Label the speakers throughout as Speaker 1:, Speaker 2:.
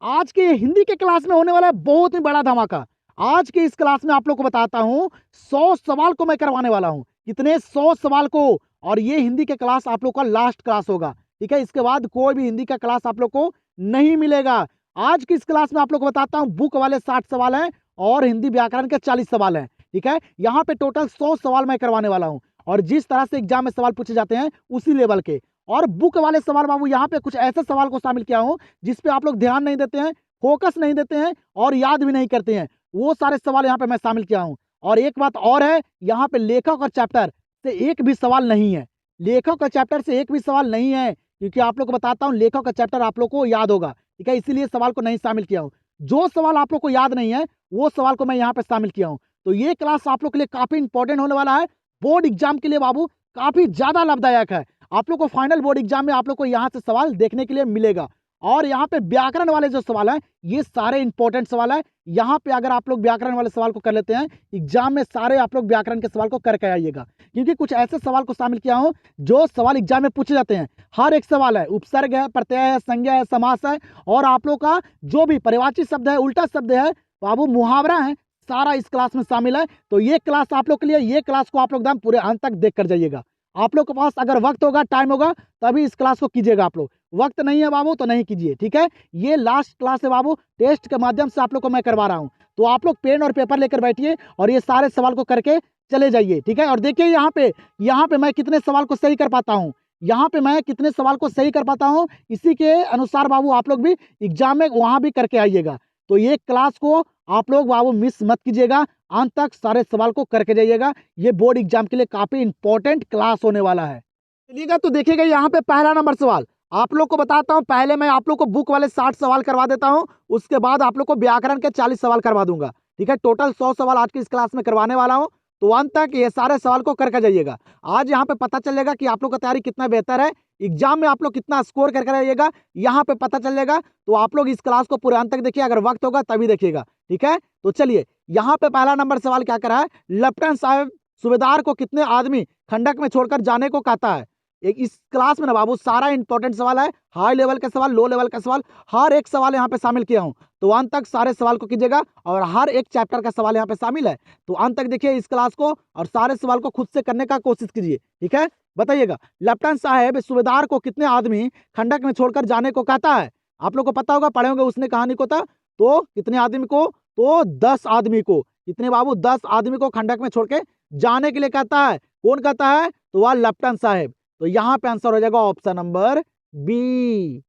Speaker 1: आज के हिंदी के क्लास में होने वाला है बहुत ही बड़ा धमाका। आज के इस क्लास में आप लोग को बताता हूँ 100 सवाल को मैं करवाने वाला हूँ। कितने 100 सवाल को। और ये हिंदी के क्लास आप लोग का लास्ट क्लास होगा। ठीक है, इसके बाद कोई भी हिंदी का क्लास आप लोग को नहीं मिलेगा। आज की इस क्लास में आप लोग को बताता हूँ बुक वाले 60 सवाल हैं और हिंदी व्याकरण के 40 सवाल हैं। ठीक है, यहाँ पे टोटल 100 सवाल मैं करवाने वाला हूँ और जिस तरह से एग्जाम में सवाल पूछे जाते हैं उसी लेवल के। और बुक वाले सवाल बाबू यहाँ पे कुछ ऐसे सवाल को शामिल किया हूँ जिसपे आप लोग ध्यान नहीं देते हैं, फोकस नहीं देते हैं और याद भी नहीं करते हैं। वो सारे सवाल यहाँ पे मैं शामिल किया हूँ। और एक बात और है, यहाँ पे लेखक और चैप्टर से एक भी सवाल नहीं है। लेखक और चैप्टर से एक भी सवाल नहीं है क्योंकि आप लोग को बताता हूँ लेखक और चैप्टर आप लोग को याद होगा। ठीक है, इसीलिए सवाल को नहीं शामिल किया हूँ। जो सवाल आप लोग को याद नहीं है वो सवाल को मैं यहाँ पे शामिल किया हूँ। तो ये क्लास आप लोग के लिए काफी इंपॉर्टेंट होने वाला है। बोर्ड एग्जाम के लिए बाबू काफी ज्यादा लाभदायक है। आप लोग को फाइनल बोर्ड एग्जाम में आप लोग को यहाँ से सवाल देखने के लिए मिलेगा। और यहाँ पे व्याकरण वाले जो सवाल हैं ये सारे इंपॉर्टेंट सवाल है। यहाँ पे अगर आप लोग व्याकरण वाले सवाल को कर लेते हैं एग्जाम में सारे आप लोग व्याकरण के सवाल को करके आइएगा क्योंकि कुछ ऐसे सवाल को शामिल किया हूँ जो सवाल एग्जाम में पूछे जाते हैं। हर एक सवाल है, उपसर्ग है, प्रत्यय है, संज्ञा है, समास है और आप लोग का जो भी परिवाची शब्द है, उल्टा शब्द है बाबू, मुहावरा है, सारा इस क्लास में शामिल है। तो ये क्लास आप लोग के लिए, ये क्लास को आप लोग एकदम पूरे अंत तक देख कर जाइएगा। आप लोग के पास अगर वक्त होगा, टाइम होगा तभी इस क्लास को कीजिएगा। आप लोग वक्त नहीं है बाबू तो नहीं कीजिए। ठीक है, ये लास्ट क्लास है बाबू, टेस्ट के माध्यम से आप लोग को मैं करवा रहा हूँ। तो आप लोग पेन और पेपर लेकर बैठिए और ये सारे सवाल को करके चले जाइए। ठीक है, और देखिए यहाँ पे मैं कितने सवाल को सही कर पाता हूँ। यहाँ पे मैं कितने सवाल को सही कर पाता हूँ, इसी के अनुसार बाबू आप लोग भी एग्जाम में वहां भी करके आइएगा। तो ये क्लास को आप लोग बाबू मिस मत कीजिएगा, अंत तक सारे सवाल को करके जाइएगा। ये बोर्ड एग्जाम के लिए काफी इंपॉर्टेंट क्लास होने वाला है। चलिएगा तो देखिएगा यहाँ पे पहला नंबर सवाल आप लोग को बताता हूँ। पहले मैं आप लोग को बुक वाले 60 सवाल करवा देता हूँ, उसके बाद आप लोग को व्याकरण के 40 सवाल करवा दूंगा। ठीक है, टोटल 100 सवाल आज की इस क्लास में करवाने वाला हूँ। तो अंत तक ये सारे सवाल को करके जाइएगा। आज यहाँ पे पता चलेगा कि आप लोग का तैयारी कितना बेहतर है, एग्जाम में आप लोग कितना स्कोर करके रहिएगा, यहाँ पे पता चलेगा। तो आप लोग इस क्लास को पूरे अंत तक देखिए, अगर वक्त होगा तभी देखिएगा। ठीक है, तो चलिए यहाँ पे पहला नंबर सवाल क्या करा है, लेफ्टिनेंट साहब सूबेदार को कितने आदमी खंडक में छोड़कर जाने को कहता है। एक इस क्लास में ना बाबू सारा इंपॉर्टेंट सवाल है, हाई लेवल के सवाल, लो लेवल का सवाल, हर एक सवाल यहाँ पे शामिल किया हूँ। तो अंत तक सारे सवाल को कीजिएगा और हर एक चैप्टर का सवाल यहाँ पे शामिल है। तो अंत तक देखिए इस क्लास को और सारे सवाल को खुद से करने का कोशिश कीजिए। ठीक है, बताइएगा लेफ्टिनेंट साहब सूबेदार को कितने आदमी खंडक में छोड़कर जाने को कहता है। आप लोग को पता होगा, पढ़े होंगे उसने कहानी को था। तो कितने आदमी को, तो 10 आदमी को। कितने बाबू, 10 आदमी को खंडक में छोड़ के जाने के लिए कहता है। कौन कहता है, तो वह लेफ्टिनेंट साहब। तो यहाँ पे आंसर हो जाएगा ऑप्शन नंबर बी।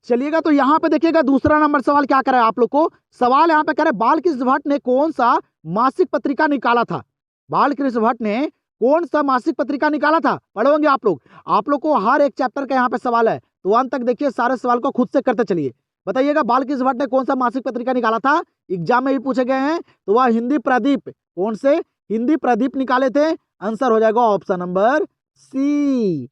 Speaker 1: चलिएगा तो यहाँ पे देखिएगा दूसरा नंबर सवाल क्या करे आप लोग को। सवाल यहाँ पे करे बालकृष्ण भट्ट ने कौन सा मासिक पत्रिका निकाला था। बालकृष्ण भट्ट ने कौन सा मासिक पत्रिका निकाला था, पढ़ोगे आप लोग। आप लोग को हर एक चैप्टर का यहाँ पे सवाल है। तो अंत तक देखिए, सारे सवाल को खुद से करते चलिए। बताइएगा बालकृष्ण भट्ट ने कौन सा मासिक पत्रिका निकाला था, एग्जाम में भी पूछे गए हैं। तो वह हिंदी प्रदीप, कौन से, हिंदी प्रदीप निकाले थे। आंसर हो जाएगा ऑप्शन नंबर सी।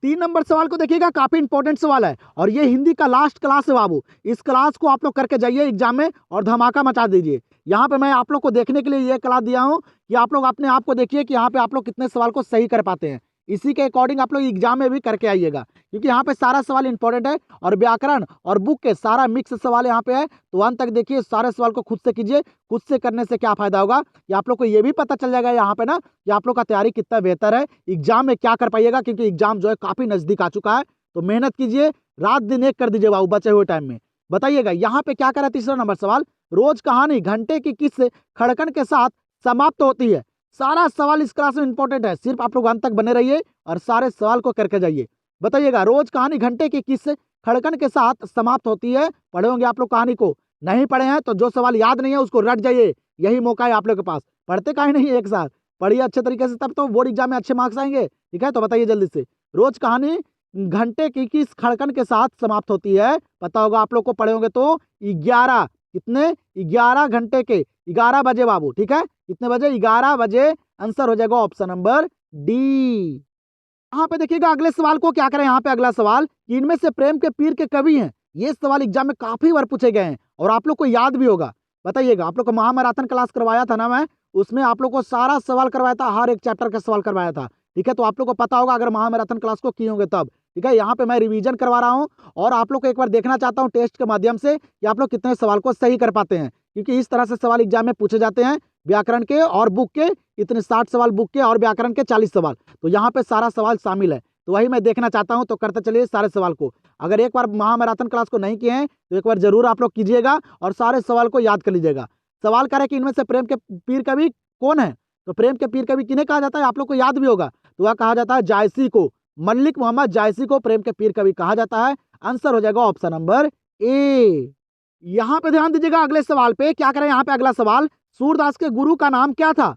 Speaker 1: 3 नंबर सवाल को देखिएगा, काफी इंपॉर्टेंट सवाल है और ये हिंदी का लास्ट क्लास है बाबू। इस क्लास को आप लोग करके जाइए एग्जाम में और धमाका मचा दीजिए। यहाँ पे मैं आप लोग को देखने के लिए ये क्लास दिया हूँ कि आप लोग अपने आप को देखिए कि यहाँ पे आप लोग कितने सवाल को सही कर पाते हैं। इसी के अकॉर्डिंग आप लोग एग्जाम में भी करके आइएगा क्योंकि यहाँ पे सारा सवाल इंपॉर्टेंट है और व्याकरण और बुक के सारा मिक्स सवाल यहाँ पे है। तो अंत तक देखिए, सारे सवाल को खुद से कीजिए। खुद से करने से क्या फायदा होगा, ये आप लोग को ये भी पता चल जाएगा यहाँ पे ना कि आप लोग का तैयारी कितना बेहतर है, एग्जाम में क्या कर पाइएगा क्योंकि एग्जाम जो है काफी नजदीक आ चुका है। तो मेहनत कीजिए, रात दिन एक कर दीजिए बाबू बचे हुए टाइम में। बताइएगा यहाँ पे क्या करा, तीसरा नंबर सवाल, रोज कहानी घंटे की किस खड़कन के साथ समाप्त होती है। सारा सवाल इस क्लास में इंपॉर्टेंट है, सिर्फ आप लोग अंत तक बने रहिए और सारे सवाल को करके जाइए। बताइएगा रोज कहानी घंटे की किस खड़कन के साथ समाप्त होती है। पढ़े होंगे आप लोग कहानी को, नहीं पढ़े हैं तो जो सवाल याद नहीं है उसको रट जाइए, यही मौका है आप लोग के पास। पढ़ते काहे नहीं एक साथ, पढ़िए अच्छे तरीके से, तब तो बोर्ड एग्जाम में अच्छे मार्क्स आएंगे। ठीक है, तो बताइए जल्दी से, रोज कहानी घंटे की किस खड़कन के साथ समाप्त होती है। पता होगा आप लोग को, पढ़े होंगे तो 11, कितने, 11 घंटे के, 11 बजे बाबू। ठीक है, कितने बजे, 11 बजे। आंसर हो जाएगा ऑप्शन नंबर डी। यहाँ पे देखिएगा अगले सवाल को क्या करें। यहाँ पे अगला सवाल, इनमें से प्रेम के पीर के कवि हैं। ये सवाल एग्जाम में काफी बार पूछे गए हैं और आप लोग को याद भी होगा। बताइएगा, आप लोग को महामैराथन क्लास करवाया था ना मैं, उसमें आप लोग को सारा सवाल करवाया था, हर एक चैप्टर का सवाल करवाया था। ठीक है, तो आप लोग को पता होगा अगर महामैराथन क्लास को किए होंगे तब। ठीक है। यहाँ पे मैं रिवीजन करवा रहा हूँ और आप लोग को एक बार देखना चाहता हूँ टेस्ट के माध्यम से कि आप लोग कितने सवाल को सही कर पाते हैं, क्योंकि इस तरह से सवाल एग्जाम में पूछे जाते हैं। व्याकरण के और बुक के इतने 60 सवाल बुक के और व्याकरण के 40 सवाल, तो यहाँ पे सारा सवाल शामिल है। तो वही मैं देखना चाहता हूँ, तो करते चलिए सारे सवाल को। अगर एक बार महामैराथन क्लास को नहीं किए हैं तो एक बार जरूर आप लोग कीजिएगा और सारे सवाल को याद कर लीजिएगा। सवाल करे कि इनमें से प्रेम के पीर कवि कौन है, तो प्रेम के पीर कवि किन्हें कहा जाता है, आप लोग को याद भी होगा। तो वह कहा जाता है जायसी को, मलिक मोहम्मद जायसी को प्रेम के पीर कवि कहा जाता है। आंसर हो जाएगा ऑप्शन नंबर ए। यहाँ पे ध्यान दीजिएगा अगले सवाल पे, क्या करें यहाँ पे अगला सवाल, सूरदास के गुरु का नाम क्या था।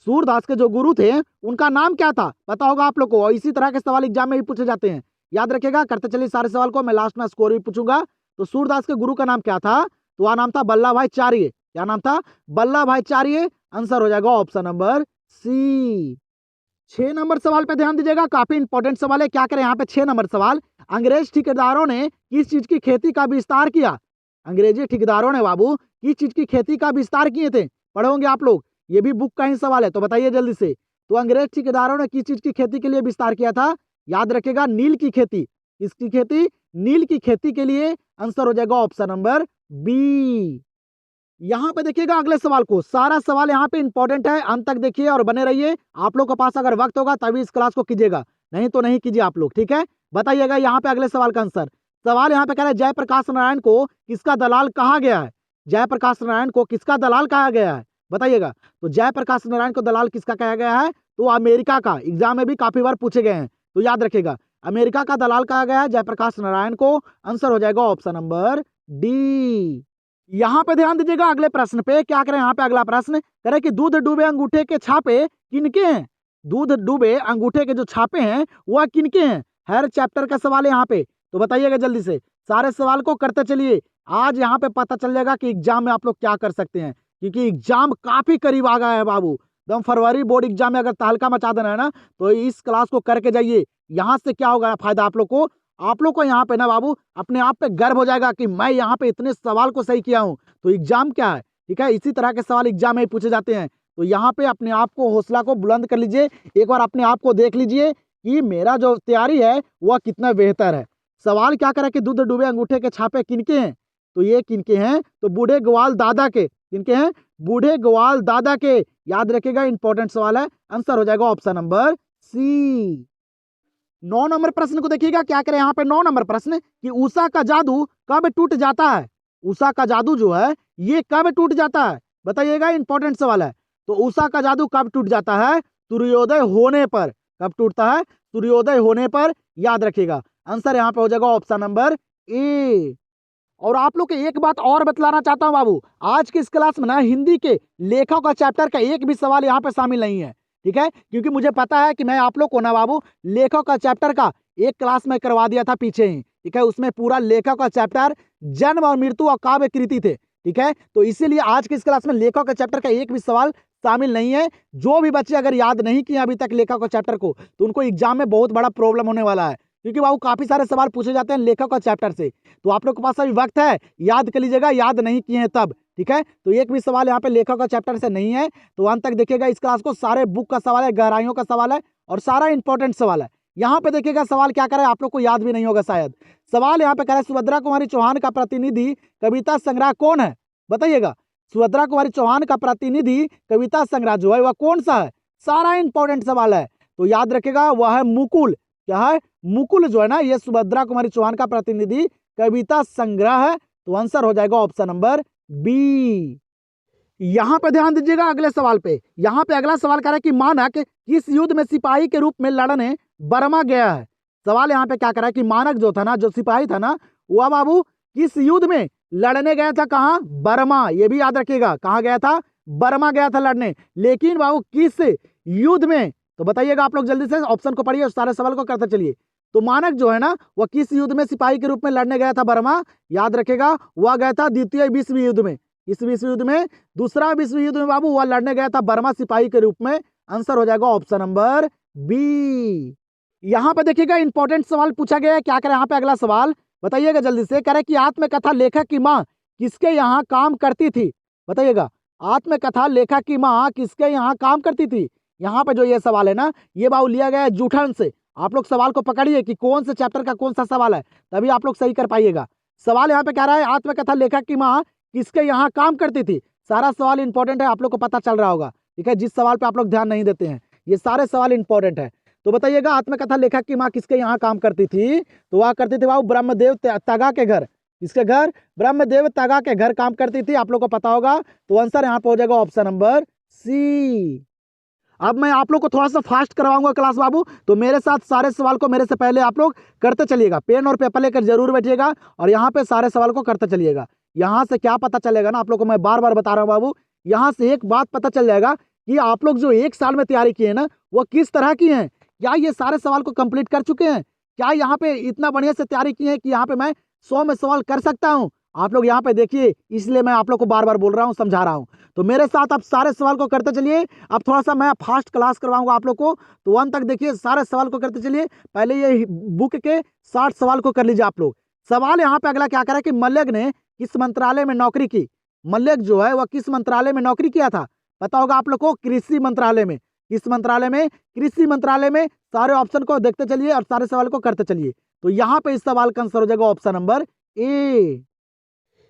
Speaker 1: सूरदास के जो गुरु थे उनका नाम क्या था, पता होगा आप लोग को। और इसी तरह के सवाल एग्जाम में भी पूछे जाते हैं, याद रखिएगा। करते चलिए सारे सवाल को, मैं लास्ट में स्कोर भी पूछूंगा। तो सूरदास के गुरु का नाम क्या था, तो वह नाम था वल्लभ भाई चार्य। क्या नाम था, वल्लभ भाई चार्य। आंसर हो जाएगा ऑप्शन नंबर सी। 6 नंबर सवाल पे ध्यान दीजिएगा, काफी इंपॉर्टेंट सवाल है। क्या करें यहाँ पे 6 नंबर सवाल, अंग्रेज ठेकेदारों ने किस चीज की खेती का विस्तार किया। अंग्रेजी ठेकेदारों ने बाबू किस चीज की खेती का विस्तार किए थे, पढ़े होंगे आप लोग, ये भी बुक का ही सवाल है, तो बताइए जल्दी से। तो अंग्रेज ठेकेदारों ने किस चीज की खेती के लिए विस्तार किया था, याद रखेगा नील की खेती। किसकी खेती, नील की खेती के लिए। आंसर हो जाएगा ऑप्शन नंबर बी। यहाँ पे देखिएगा अगले सवाल को, सारा सवाल यहाँ पे इंपॉर्टेंट है, अंत तक देखिए और बने रहिए। आप लोग के पास अगर वक्त होगा तभी इस क्लास को कीजिएगा, नहीं तो नहीं कीजिए आप लोग, ठीक है। बताइएगा यहाँ पे अगले सवाल का आंसर। सवाल यहाँ पे कह रहा है जयप्रकाश नारायण को किसका दलाल कहा गया है। जयप्रकाश नारायण को किसका दलाल कहा गया है, बताइएगा। तो जयप्रकाश नारायण को दलाल किसका कहा गया है, तो अमेरिका का, एग्जाम में भी काफी बार पूछे गए हैं, तो याद रखिएगा अमेरिका का दलाल कहा गया है जयप्रकाश नारायण को। आंसर हो जाएगा ऑप्शन नंबर डी। यहाँ पे ध्यान दीजिएगा अगले प्रश्न पे, क्या करें यहाँ पे अगला प्रश्न करें कि दूध डूबे अंगूठे के छापे किनके हैं। दूध डूबे अंगूठे के जो छापे हैं वह किनके हैं, हर चैप्टर का सवाल है यहाँ पे, तो बताइएगा जल्दी से। सारे सवाल को करते चलिए, आज यहाँ पे पता चल जाएगा कि एग्जाम में आप लोग क्या कर सकते हैं, क्योंकि एग्जाम काफी करीब आ गया है बाबू। एकदम फरवरी बोर्ड एग्जाम में अगर तहलका मचा देना है ना, तो इस क्लास को करके जाइए। यहाँ से क्या होगा फायदा आप लोग को यहाँ पे ना बाबू अपने आप पे गर्व हो जाएगा कि मैं यहाँ पे इतने सवाल को सही किया हूँ। तो एग्जाम क्या है, ठीक है, इसी तरह के सवाल एग्जाम में पूछे जाते हैं। तो यहाँ पे अपने आप को, हौसला को बुलंद कर लीजिए, एक बार अपने आप को देख लीजिए कि मेरा जो तैयारी है वह कितना बेहतर है। सवाल क्या करे कि दूध डूबे अंगूठे के छापे किनके हैं, तो ये किनके हैं, तो बूढ़े ग्वाल दादा के। किनके हैं, बूढ़े ग्वाल दादा के, याद रखिएगा इंपॉर्टेंट सवाल है। आंसर हो जाएगा ऑप्शन नंबर सी। 9 नंबर प्रश्न को देखिएगा, क्या करें यहाँ पे 9 नंबर प्रश्न कि उषा का जादू कब टूट जाता है। उषा का जादू जो है ये कब टूट जाता है, बताइएगा, इंपॉर्टेंट सवाल है। तो उषा का जादू कब टूट जाता है, सूर्योदय होने पर। कब टूटता है, सूर्योदय होने पर, याद रखिएगा। आंसर यहाँ पे हो जाएगा ऑप्शन नंबर ए। और आप लोग को एक बात और बतलाना चाहता हूँ बाबू, आज की इस क्लास में ना हिंदी के लेखक का चैप्टर का एक भी सवाल यहाँ पे शामिल नहीं है, ठीक है, क्योंकि मुझे पता है कि मैं आप लोग को ना बाबू लेखक का चैप्टर का एक क्लास में करवा दिया था पीछे ही, ठीक है। उसमें पूरा लेखक का चैप्टर जन्म और मृत्यु और काव्य कृति थे, ठीक है। तो इसीलिए आज की इस क्लास में लेखक का चैप्टर का एक भी सवाल शामिल नहीं है। जो भी बच्चे अगर याद नहीं किए अभी तक लेखक का चैप्टर को, तो उनको एग्जाम में बहुत बड़ा प्रॉब्लम होने वाला है, क्योंकि बाबू काफी सारे सवाल पूछे जाते हैं लेखक का चैप्टर से। तो आप लोग के पास अभी वक्त है, याद कर लीजिएगा, याद नहीं किए हैं तब, ठीक है। तो एक भी सवाल यहाँ पे लेखक का चैप्टर से नहीं है, तो अंत तक देखिएगा इस क्लास को। सारे बुक का सवाल है, गहराइयों का सवाल है और सारा इंपॉर्टेंट सवाल है। यहाँ पे देखिएगा सवाल क्या करे, आप लोग को याद भी नहीं होगा शायद। सवाल यहाँ पे कह रहा है सुभद्रा कुमारी चौहान का प्रतिनिधि कविता संग्रह कौन है, बताइएगा। सुभद्रा कुमारी चौहान का प्रतिनिधि कविता संग्रह जो है वह कौन सा है, सारा इंपॉर्टेंट सवाल है। तो याद रखेगा वह है मुकुल। क्या है, मुकुल जो है ना, ये सुभद्रा कुमारी चौहान का प्रतिनिधि कविता संग्रह है। तो आंसर हो जाएगा ऑप्शन नंबर बी। यहाँ पे ध्यान दीजिएगा अगले सवाल पे। यहाँ पे अगला सवाल कह रहा है कि मानक किस युद्ध में सिपाही के रूप में लड़ने बर्मा गया है। सवाल यहाँ पे क्या कर रहा है कि मानक जो था ना, जो सिपाही था ना, वह बाबू किस युद्ध में लड़ने गया था, कहाँ, बर्मा। ये भी याद रखिएगा, कहाँ गया था, बर्मा गया था लड़ने। लेकिन बाबू किस युद्ध में, तो बताइएगा आप लोग जल्दी से, ऑप्शन को पढ़िए और सारे सवाल को करते चलिए। तो मानक जो है ना वह किस युद्ध में सिपाही के रूप में लड़ने गया था बर्मा, याद रखेगा वह गया था द्वितीय विश्व युद्ध में। इस विश्व युद्ध में, दूसरा विश्व युद्ध में बाबू वह लड़ने गया था बर्मा सिपाही के रूप में। आंसर हो जाएगा ऑप्शन नंबर बी। यहाँ पे देखिएगा इंपॉर्टेंट सवाल पूछा गया है, क्या करें यहाँ पे अगला सवाल, बताइएगा जल्दी से। कह रहे कि आत्मकथा लेखक की माँ किसके यहाँ काम करती थी, बताइएगा। आत्मकथा लेखक की माँ किसके यहाँ काम करती थी। यहाँ पे जो ये सवाल है ना, ये बाबू लिया गया है जूठन से। आप लोग सवाल को पकड़िए कि कौन से चैप्टर का कौन सा सवाल है, तभी आप लोग सही कर पाइएगा। सवाल यहाँ पे कह रहा है आत्मकथा लेखक की माँ किसके यहाँ काम करती थी। सारा सवाल इंपॉर्टेंट है, आप लोग को पता चल रहा होगा, ठीक है। जिस सवाल पे आप लोग ध्यान नहीं देते हैं, ये सारे सवाल इंपॉर्टेंट है। तो बताइएगा आत्मकथा लेखक की माँ किसके यहाँ काम करती थी, तो वह करती थी बाबू ब्रह्मदेव तगा के घर। किसके घर? ब्रह्मदेव तगा के घर काम करती थी, आप लोग को पता होगा। तो आंसर यहाँ पे हो जाएगा ऑप्शन नंबर सी। अब मैं आप लोग को थोड़ा सा फास्ट करवाऊंगा क्लास बाबू, तो मेरे साथ सारे सवाल को मेरे से पहले आप लोग करते चलिएगा। पेन और पेपर लेकर जरूर बैठिएगा और यहाँ पे सारे सवाल को करते चलिएगा। यहाँ से क्या पता चलेगा ना, आप लोग को मैं बार बार बता रहा हूँ बाबू, यहाँ से एक बात पता चल जाएगा कि आप लोग जो एक साल में तैयारी किए ना, वो किस तरह की है। क्या ये सारे सवाल को कंप्लीट कर चुके हैं? क्या यहाँ पे इतना बढ़िया से तैयारी की है कि यहाँ पे मैं 100 में सवाल कर सकता हूँ? आप लोग यहाँ पे देखिए, इसलिए मैं आप लोग को बार बार बोल रहा हूँ, समझा रहा हूँ। तो मेरे साथ आप सारे सवाल को करते चलिए। अब थोड़ा सा मैं फास्ट क्लास करवाऊंगा आप लोग को, तो 1 तक देखिए, सारे सवाल को करते चलिए। पहले ये बुक के 60 सवाल को कर लीजिए आप लोग। सवाल यहाँ पे अगला क्या करा कि मल्यक ने किस मंत्रालय में नौकरी की। मल्यक जो है वह किस मंत्रालय में नौकरी किया था, पता होगा आप लोग को, कृषि मंत्रालय में। किस मंत्रालय में? कृषि मंत्रालय में। सारे ऑप्शन को देखते चलिए और सारे सवाल को करते चलिए। तो यहाँ पे इस सवाल का आंसर हो जाएगा ऑप्शन नंबर ए।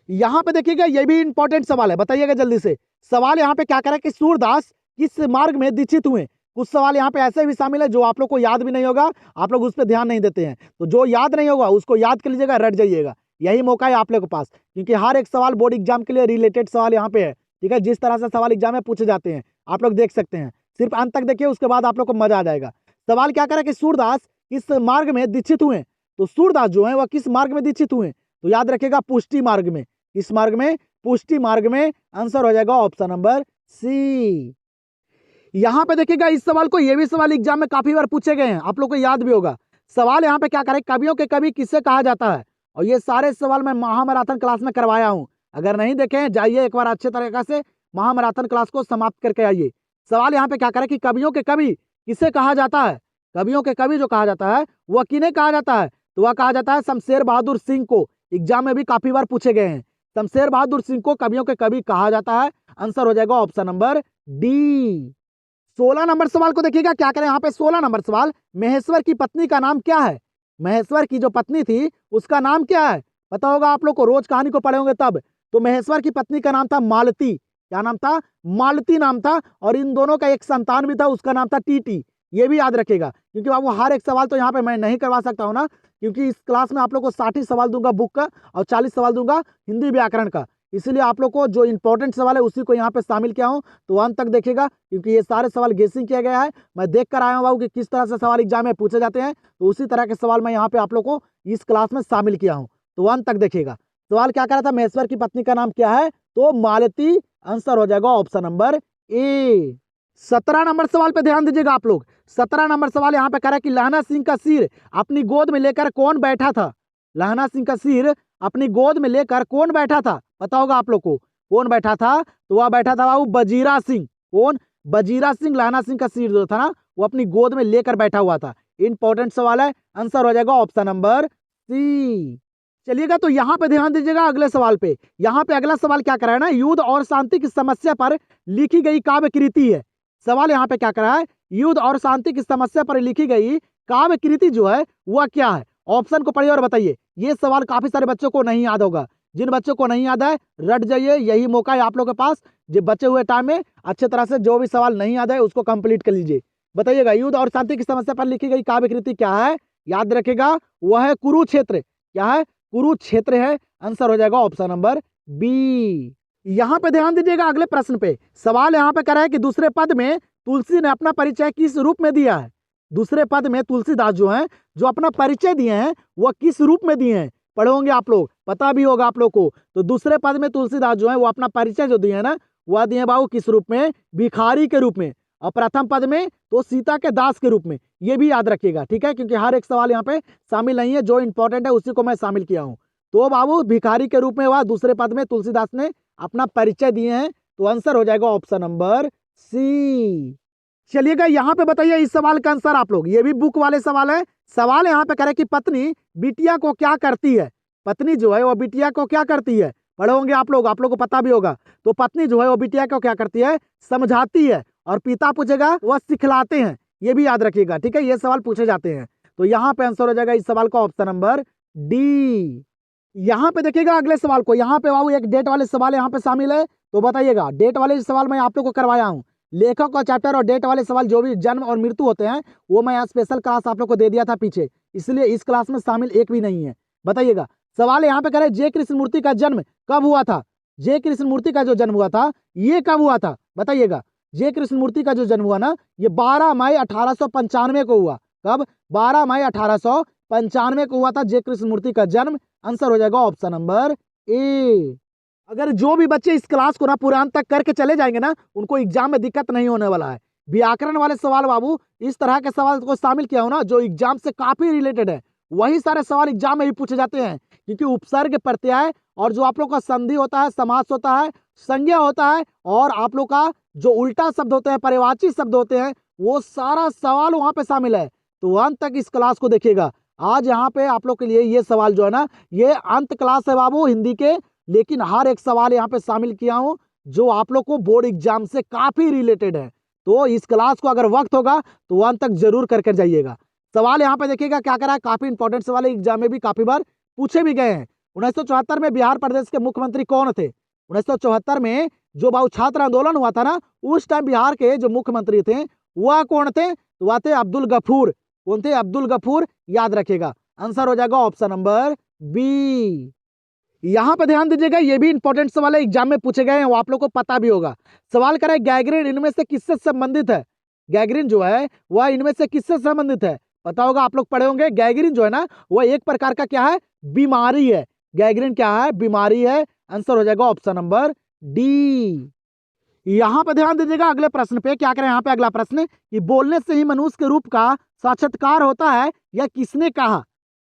Speaker 1: यहाँ पे देखिएगा, ये भी इंपॉर्टेंट सवाल है, बताइएगा जल्दी से। सवाल यहाँ पे क्या करा कि सूरदास किस मार्ग में दीक्षित हुए। कुछ सवाल यहाँ पे ऐसे भी शामिल है जो आप लोग को याद भी नहीं होगा, आप लोग उस पर ध्यान नहीं देते हैं। तो जो याद नहीं होगा उसको याद कर लीजिएगा, रट जाइएगा। यही मौका है आप लोग के पास, क्योंकि हर एक सवाल बोर्ड एग्जाम के लिए रिलेटेड सवाल यहाँ पे है, ठीक है। जिस तरह से सवाल एग्जाम में पूछे जाते हैं आप लोग देख सकते हैं। सिर्फ अंत तक देखिए, उसके बाद आप लोग को मजा आ जाएगा। सवाल क्या करा कि सूरदास किस मार्ग में दीक्षित हुए। तो सूरदास जो है वह किस मार्ग में दीक्षित हुए, तो याद रखिएगा पुष्टि मार्ग में। इस मार्ग में? पुष्टि मार्ग में। आंसर हो जाएगा ऑप्शन नंबर सी। यहां पे देखिएगा, इस सवाल को, ये भी सवाल एग्जाम में काफी बार पूछे गए हैं, आप लोग को याद भी होगा। सवाल यहाँ पे क्या करें, कवियों के कवि किससे कहा जाता है। और ये सारे सवाल मैं महामैराथन क्लास में करवाया हूं, अगर नहीं देखे जाइए एक बार अच्छे तरीके से महामैराथन क्लास को समाप्त करके आइए। सवाल यहाँ पे क्या करें कि कवियों के कवि किसे कहा जाता है। कवियों के कवि जो कहा जाता है वह किन्हें कहा जाता है, तो वह कहा जाता है शमशेर बहादुर सिंह को। एग्जाम में भी काफी बार पूछे गए हैं, शमशेर बहादुर सिंह को कवियों के कवि कहा जाता है। आंसर हो जाएगा ऑप्शन नंबर डी। 16 नंबर सवाल को देखिएगा, क्या करें यहाँ पे। 16 नंबर सवाल, महेश्वर की पत्नी का नाम क्या है। महेश्वर की जो पत्नी थी उसका नाम क्या है, पता होगा आप लोग को, रोज कहानी को पढ़े होंगे तब। तो महेश्वर की पत्नी का नाम था मालती। क्या नाम था? मालती नाम था। और इन दोनों का एक संतान भी था, उसका नाम था टीटी। ये भी याद रखेगा, क्योंकि बाबू हर एक सवाल तो यहाँ पे मैं नहीं करवा सकता हूँ ना, क्योंकि इस क्लास में आप लोग को 60 सवाल दूंगा बुक का और 40 सवाल दूंगा हिंदी व्याकरण का। इसलिए आप लोग को जो इंपॉर्टेंट सवाल है उसी को यहाँ पे शामिल किया हूँ। तो अंत तक देखिएगा, क्योंकि ये सारे सवाल गेसिंग किया गया है। मैं देख कर आया हूँ बाबू कि किस तरह से सवाल एग्जाम में पूछे जाते हैं, तो उसी तरह के सवाल मैं यहाँ पे आप लोग को इस क्लास में शामिल किया हूँ। तो अंत तक देखिएगा। सवाल क्या करा था, महेश्वर की पत्नी का नाम क्या है, तो मालती। आंसर हो जाएगा ऑप्शन नंबर ए। 17 नंबर सवाल पे ध्यान दीजिएगा आप लोग। 17 नंबर सवाल यहाँ पे कह रहा है कि लहना सिंह का सिर अपनी गोद में लेकर कौन बैठा था। लहना सिंह का सिर अपनी गोद में लेकर कौन बैठा था, पता होगा आप लोग को, कौन बैठा था, तो वह बैठा था बाबू बजीरा सिंह। कौन? बजीरा सिंह। लहना सिंह का सिर जो था ना वो अपनी गोद में लेकर बैठा हुआ था। इंपॉर्टेंट सवाल है, आंसर हो जाएगा ऑप्शन नंबर सी। चलिएगा, तो यहाँ पे ध्यान दीजिएगा अगले सवाल पे। यहाँ पे अगला सवाल क्या करा है ना, युद्ध और शांति की समस्या पर लिखी गई काव्य कृति है। सवाल यहाँ पे क्या करा है, युद्ध और शांति की समस्या पर लिखी गई काव्य कृति जो है वह क्या है। ऑप्शन को पढ़िए और बताइए। ये सवाल काफी सारे बच्चों को नहीं याद होगा, जिन बच्चों को नहीं याद है रट जाइए, यही मौका है आप लोगों के पास। जो बचे हुए टाइम में अच्छे तरह से जो भी सवाल नहीं याद है उसको कंप्लीट कर लीजिए। बताइएगा, युद्ध और शांति की समस्या पर लिखी गई काव्य कृति क्या है, याद रखेगा, वह है कुरुक्षेत्र। क्या है? कुरुक्षेत्र है। आंसर हो जाएगा ऑप्शन नंबर बी। यहाँ पे ध्यान दीजिएगा अगले प्रश्न पे। सवाल यहाँ पे कह रहा है कि दूसरे पद में तुलसी ने अपना परिचय किस रूप में दिया है। दूसरे पद में तुलसीदास जो है, जो अपना परिचय दिए हैं वह किस रूप में दिए हैं, पढ़े होंगे आप लोग, पता भी होगा आप लोग को। तो दूसरे पद में तुलसीदास जो है वो अपना परिचय जो दिए है ना, वह दिए बाबू किस रूप में, भिखारी के रूप में। और प्रथम पद में तो सीता के दास के रूप में। ये भी याद रखिएगा, ठीक है, क्योंकि हर एक सवाल यहाँ पे शामिल नहीं है, जो इंपॉर्टेंट है उसी को मैं शामिल किया हूँ। तो बाबू भिखारी के रूप में वह दूसरे पद में तुलसीदास ने अपना परिचय दिए हैं। तो आंसर हो जाएगा ऑप्शन नंबर सी। चलिएगा, यहाँ पे बताइए इस सवाल का आंसर आप लोग, ये भी बुक वाले सवाल है। सवाल यहाँ पे कह रहे कि पत्नी बिटिया को क्या करती है। पत्नी जो है वो बिटिया को क्या करती है, पढ़े होंगे आप लोग को पता भी होगा। तो पत्नी जो है वो बिटिया को क्या करती है, समझाती है। और पिता पूछेगा वह सिखलाते हैं। ये भी याद रखिएगा, ठीक है, ये सवाल पूछे जाते हैं। तो यहाँ पे आंसर हो जाएगा इस सवाल का ऑप्शन नंबर डी। यहाँ पे देखिएगा अगले सवाल को, यहाँ पे बाबू एक डेट वाले सवाल यहाँ पे शामिल है, तो बताइएगा। डेट वाले सवाल मैं आप लोग को करवाया हूँ, लेखक का चैप्टर और डेट वाले सवाल जो भी जन्म और मृत्यु होते हैं वो मैं स्पेशल क्लास आप लोग को दे दिया था पीछे, इसलिए इस क्लास में शामिल एक भी नहीं है। बताइएगा सवाल यहाँ पे करे जे कृष्णमूर्ति का जन्म कब हुआ था। जे कृष्णमूर्ति का जो जन्म हुआ था ये कब हुआ था बताइएगा। जे कृष्णमूर्ति का जो जन्म हुआ ना ये 12 मई 1895 को हुआ। कब? 12 मई 1895 को हुआ था जे कृष्णमूर्ति का जन्म। आंसर हो जाएगा ऑप्शन नंबर ए। अगर जो भी बच्चे इस क्लास को ना पूरा अंत तक करके चले जाएंगे ना उनको एग्जाम में दिक्कत नहीं होने वाला है। व्याकरण वाले सवाल बाबू इस तरह के सवाल को शामिल किया हो ना जो एग्जाम से काफी रिलेटेड है, वही सारे सवाल एग्जाम में भी पूछे जाते हैं, क्योंकि उपसर्ग प्रत्यय और जो आप लोग का संधि होता है, समास होता है, संज्ञा होता है और आप लोग का जो उल्टा शब्द होते हैं, पर्यायवाची शब्द होते हैं, वो सारा सवाल वहां पे शामिल है। तो अंत तक इस क्लास को देखिएगा। आज यहाँ पे आप लोग के लिए ये सवाल जो है ना ये अंत क्लास है बाबू हिंदी के, लेकिन हर एक सवाल यहाँ पे शामिल किया हूँ जो आप लोग को बोर्ड एग्जाम से काफी रिलेटेड है। तो इस क्लास को अगर वक्त होगा तो अंत तक जरूर करके जाइएगा। सवाल यहाँ पे देखिएगा क्या करा है, काफी इंपॉर्टेंट सवाल एग्जाम में भी काफी बार पूछे भी गए हैं। 1974 में बिहार प्रदेश के मुख्यमंत्री कौन थे? 1974 में जो बाबू छात्र आंदोलन हुआ था ना उस टाइम बिहार के जो मुख्यमंत्री थे वह कौन थे? तो वह थे अब्दुल गफूर। कौन थे? अब्दुल गफूर। याद रखेगा आंसर हो जाएगा ऑप्शन नंबर बी। यहाँ पे ध्यान दीजिएगा, ये भी इंपॉर्टेंट सवाल है, एग्जाम में पूछे गए हैं, वो आप लोग को पता भी होगा। सवाल करें गैंग्रीन इनमें से किससे संबंधित है? गैंग्रीन जो है वह इनमें से किससे संबंधित है? पता होगा, आप लोग पढ़े होंगे। गैंग्रीन जो है ना वह एक प्रकार का क्या है? बीमारी है। गैंग्रीन क्या है? बीमारी है। आंसर हो जाएगा ऑप्शन नंबर डी। यहाँ पे ध्यान दीजिएगा अगले प्रश्न पे। क्या करें यहाँ पे अगला प्रश्न कि बोलने से ही मनुष्य के रूप का साक्षात्कार होता है यह किसने कहा?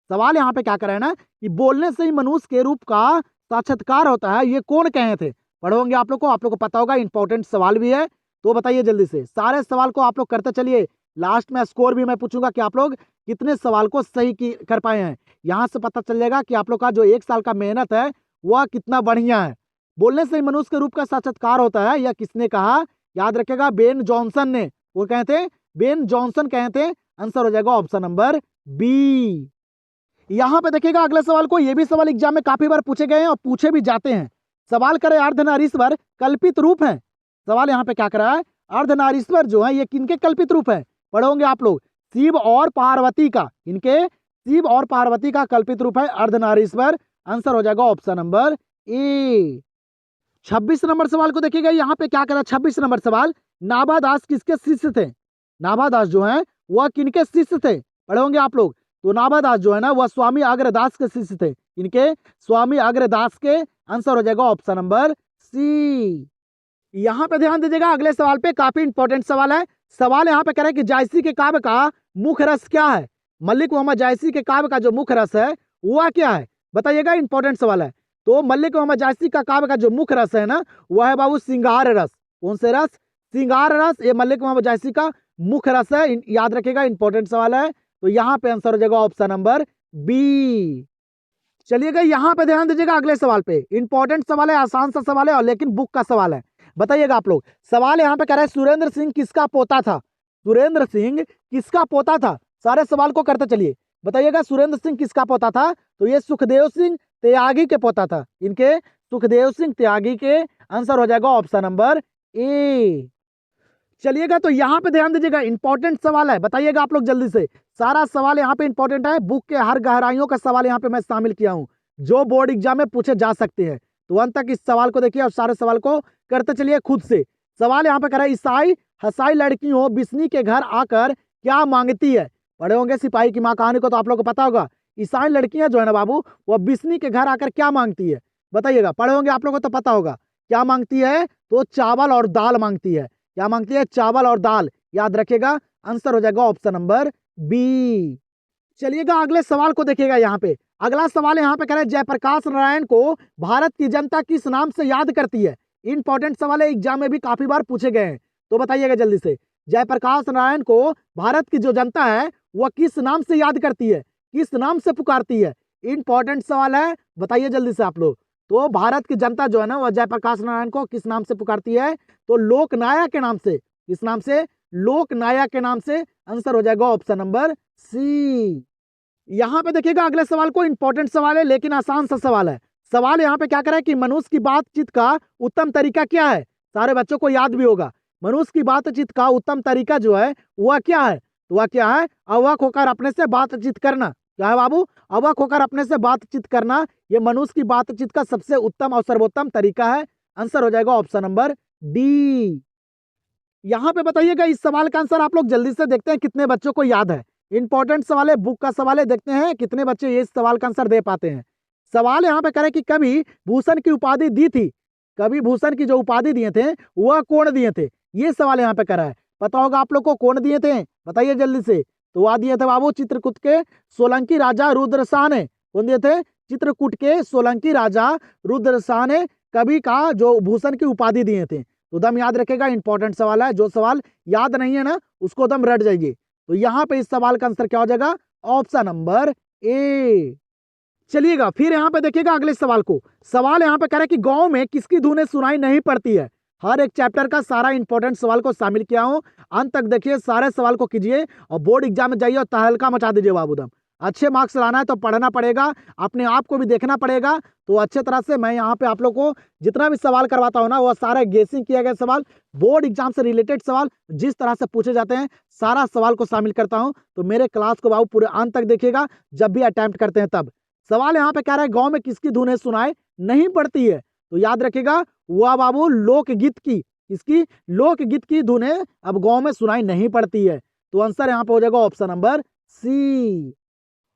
Speaker 1: सवाल यहाँ पे क्या करे ना कि बोलने से ही मनुष्य के रूप का साक्षात्कार होता है, ये कौन कहे थे? पढ़ोगे आप लोग को पता होगा, इंपॉर्टेंट सवाल भी है। तो बताइए जल्दी से, सारे सवाल को आप लोग करते चलिए। लास्ट में स्कोर भी मैं पूछूंगा कि आप लोग कितने सवाल को सही कर पाए हैं। यहाँ से पता चल जाएगा कि आप लोग का जो एक साल का मेहनत है वह कितना बढ़िया है। बोलने से ही मनुष्य के रूप का साक्षात्कार होता है यह किसने कहा? याद रखेगा बेन जॉनसन ने। वो कहे थे? बेन जॉनसन कहे थे। आंसर हो जाएगा ऑप्शन नंबर बी। यहाँ पे देखिएगा अगले सवाल को, ये भी सवाल एग्जाम में काफी बार पूछे गए हैं और पूछे भी जाते हैं। सवाल करे अर्धनारीश्वर कल्पित रूप है। सवाल यहाँ पे क्या करा है? अर्धनारीश्वर जो है ये किनके कल्पित रूप है? पढ़ोगे आप लोग, शिव और पार्वती का। इनके शिव और पार्वती का कल्पित रूप है अर्धनारीश्वर। आंसर हो जाएगा ऑप्शन नंबर ए। 26 नंबर सवाल को देखिएगा, यहाँ पे क्या करा? 26 नंबर सवाल, नाभादास किसके शिष्य थे? नाभादास जो है वह किनके शिष्य थे? पढ़ोगे आप लोग। तो नाभादास जो है ना वह स्वामी अग्रदास के शिष्य थे। इनके स्वामी अग्रदास के। आंसर हो जाएगा ऑप्शन नंबर सी। यहाँ पे ध्यान दीजिएगा अगले सवाल पे, काफी इंपॉर्टेंट सवाल है। सवाल यहाँ पे करें कि जायसी के काव्य का मुख्य रस क्या है? मलिक मोहम्मद जायसी के काव्य का जो मुख्य रस है वह क्या है? बताइएगा, इंपॉर्टेंट सवाल है। तो मलिक मोहम्मद जायसी का काव्य का जो मुख्य रस है ना वह है बाबू श्रृंगार रस। कौन से रस? श्रृंगार रस। ये मलिक मोहम्मद जायसी का मुख्य रस है। याद रखेगा, इंपॉर्टेंट सवाल है। तो यहाँ पे आंसर हो जाएगा ऑप्शन नंबर बी। चलिएगा यहाँ पे ध्यान दीजिएगा अगले सवाल पे, इंपॉर्टेंट सवाल है, आसान सा सवाल है और लेकिन बुक का सवाल है। बताइएगा आप लोग, सवाल यहाँ पे कह रहा है सुरेंद्र सिंह किसका पोता था? सुरेंद्र सिंह किसका पोता था? सारे सवाल को करते चलिए। बताइएगा सुरेंद्र सिंह किसका पोता था? तो ये सुखदेव सिंह त्यागी के पोता था। इनके सुखदेव सिंह त्यागी के। आंसर हो जाएगा ऑप्शन नंबर ए। चलिएगा तो यहाँ पे ध्यान दीजिएगा, इंपॉर्टेंट सवाल है। बताइएगा आप लोग जल्दी से, सारा सवाल यहाँ पे इंपॉर्टेंट है। बुक के हर गहराइयों का सवाल यहाँ पे मैं शामिल किया हूँ जो बोर्ड एग्जाम में पूछे जा सकते हैं। तो अंत तक इस सवाल को देखिए और सारे सवाल को करते चलिए खुद से। सवाल यहाँ पे कह रहा है ईसाई हसाई लड़कियों बिस्नी के घर आकर क्या मांगती है? पढ़े होंगे सिपाही की माँ कहानी को, तो आप लोग को पता होगा ईसाई लड़कियां जो है ना बाबू वह बिस्नी के घर आकर क्या मांगती है? बताइएगा, पढ़े होंगे आप लोग को तो पता होगा क्या मांगती है। तो चावल और दाल मांगती है। क्या मांगती है? चावल और दाल। याद रखेगा, आंसर हो जाएगा ऑप्शन नंबर बी। चलिएगा अगले सवाल को देखिएगा। यहाँ पे अगला सवाल यहाँ पे कह रहे हैं जयप्रकाश नारायण को भारत की जनता किस नाम से याद करती है? इंपॉर्टेंट सवाल है, एग्जाम में भी काफी बार पूछे गए हैं। तो बताइएगा जल्दी से, जयप्रकाश नारायण को भारत की जो जनता है वह किस नाम से याद करती है, किस नाम से पुकारती है? इंपॉर्टेंट सवाल है, बताइए जल्दी से आप लोग। तो भारत की जनता जो है ना वह जयप्रकाश नारायण को किस नाम से पुकारती है? तो लोकनायक के नाम से। किस नाम से? लोकनायक के नाम से। आंसर हो जाएगा ऑप्शन नंबर सी। यहाँ पे देखिएगा अगले सवाल को, इंपॉर्टेंट सवाल है लेकिन आसान सा सवाल है। सवाल यहाँ पे क्या करा है कि मनुष्य की बातचीत का उत्तम तरीका क्या है। सारे बच्चों को याद भी होगा, मनुष्य की बातचीत का उत्तम तरीका जो है वह क्या है। तो वह क्या है, अवक होकर अपने से बातचीत करना। क्या है बाबू, अवक होकर अपने से बातचीत करना। ये मनुष्य की बातचीत का सबसे उत्तम और सर्वोत्तम तरीका है। आंसर हो जाएगा ऑप्शन नंबर डी। यहाँ पे बताइएगा इस सवाल का आंसर आप लोग जल्दी से देखते हैं कितने बच्चों को याद है। इंपॉर्टेंट सवाल है, बुक का सवाल है, देखते हैं कितने बच्चे ये इस सवाल का आंसर दे पाते हैं। सवाल यहाँ पे करे कि कभी भूषण की उपाधि दी थी, कभी भूषण की जो उपाधि दिए थे वह कौन दिए थे, ये सवाल यहाँ पे करा है। पता होगा आप लोग को कौन दिए थे, बताइए जल्दी से। तो वह दिए थे बाबू चित्रकूट के सोलंकी राजा रुद्रशाह ने। कौन दिए थे, चित्रकूट के सोलंकी राजा रुद्रशाह ने कवि का जो भूषण की उपाधि दिए थे। तो दम याद रखेगा, इंपॉर्टेंट सवाल है, जो सवाल याद नहीं है ना उसको दम रट जाइए। तो यहाँ पे इस सवाल का आंसर क्या हो जाएगा, ऑप्शन नंबर ए। चलिएगा फिर यहाँ पे देखिएगा अगले सवाल को। सवाल यहाँ पे कह रहा है कि गांव में किसकी धुनें सुनाई नहीं पड़ती है। हर एक चैप्टर का सारा इंपॉर्टेंट सवाल को शामिल किया हूं, अंत तक देखिए, सारे सवाल को कीजिए और बोर्ड एग्जाम में जाइए और तहलका मचा दीजिए बाबूदम। अच्छे मार्क्स लाना है तो पढ़ना पड़ेगा, अपने आप को भी देखना पड़ेगा। तो अच्छे तरह से मैं यहाँ पे आप लोग को जितना भी सवाल करवाता हूँ ना, वह सारे गेसिंग किए गए सवाल, बोर्ड एग्जाम से रिलेटेड सवाल जिस तरह से पूछे जाते हैं सारा सवाल को शामिल करता हूँ। तो मेरे क्लास को बाबू पूरे अंत तक देखिएगा जब भी अटेम्प्ट करते हैं तब। सवाल यहाँ पे कह रहा है गाँव में किसकी धुनें सुनाई नहीं पड़ती है। तो याद रखिएगा वह बाबू लोकगीत की, इसकी लोकगीत की धुनें अब गाँव में सुनाई नहीं पड़ती है। तो आंसर यहाँ पे हो जाएगा ऑप्शन नंबर सी।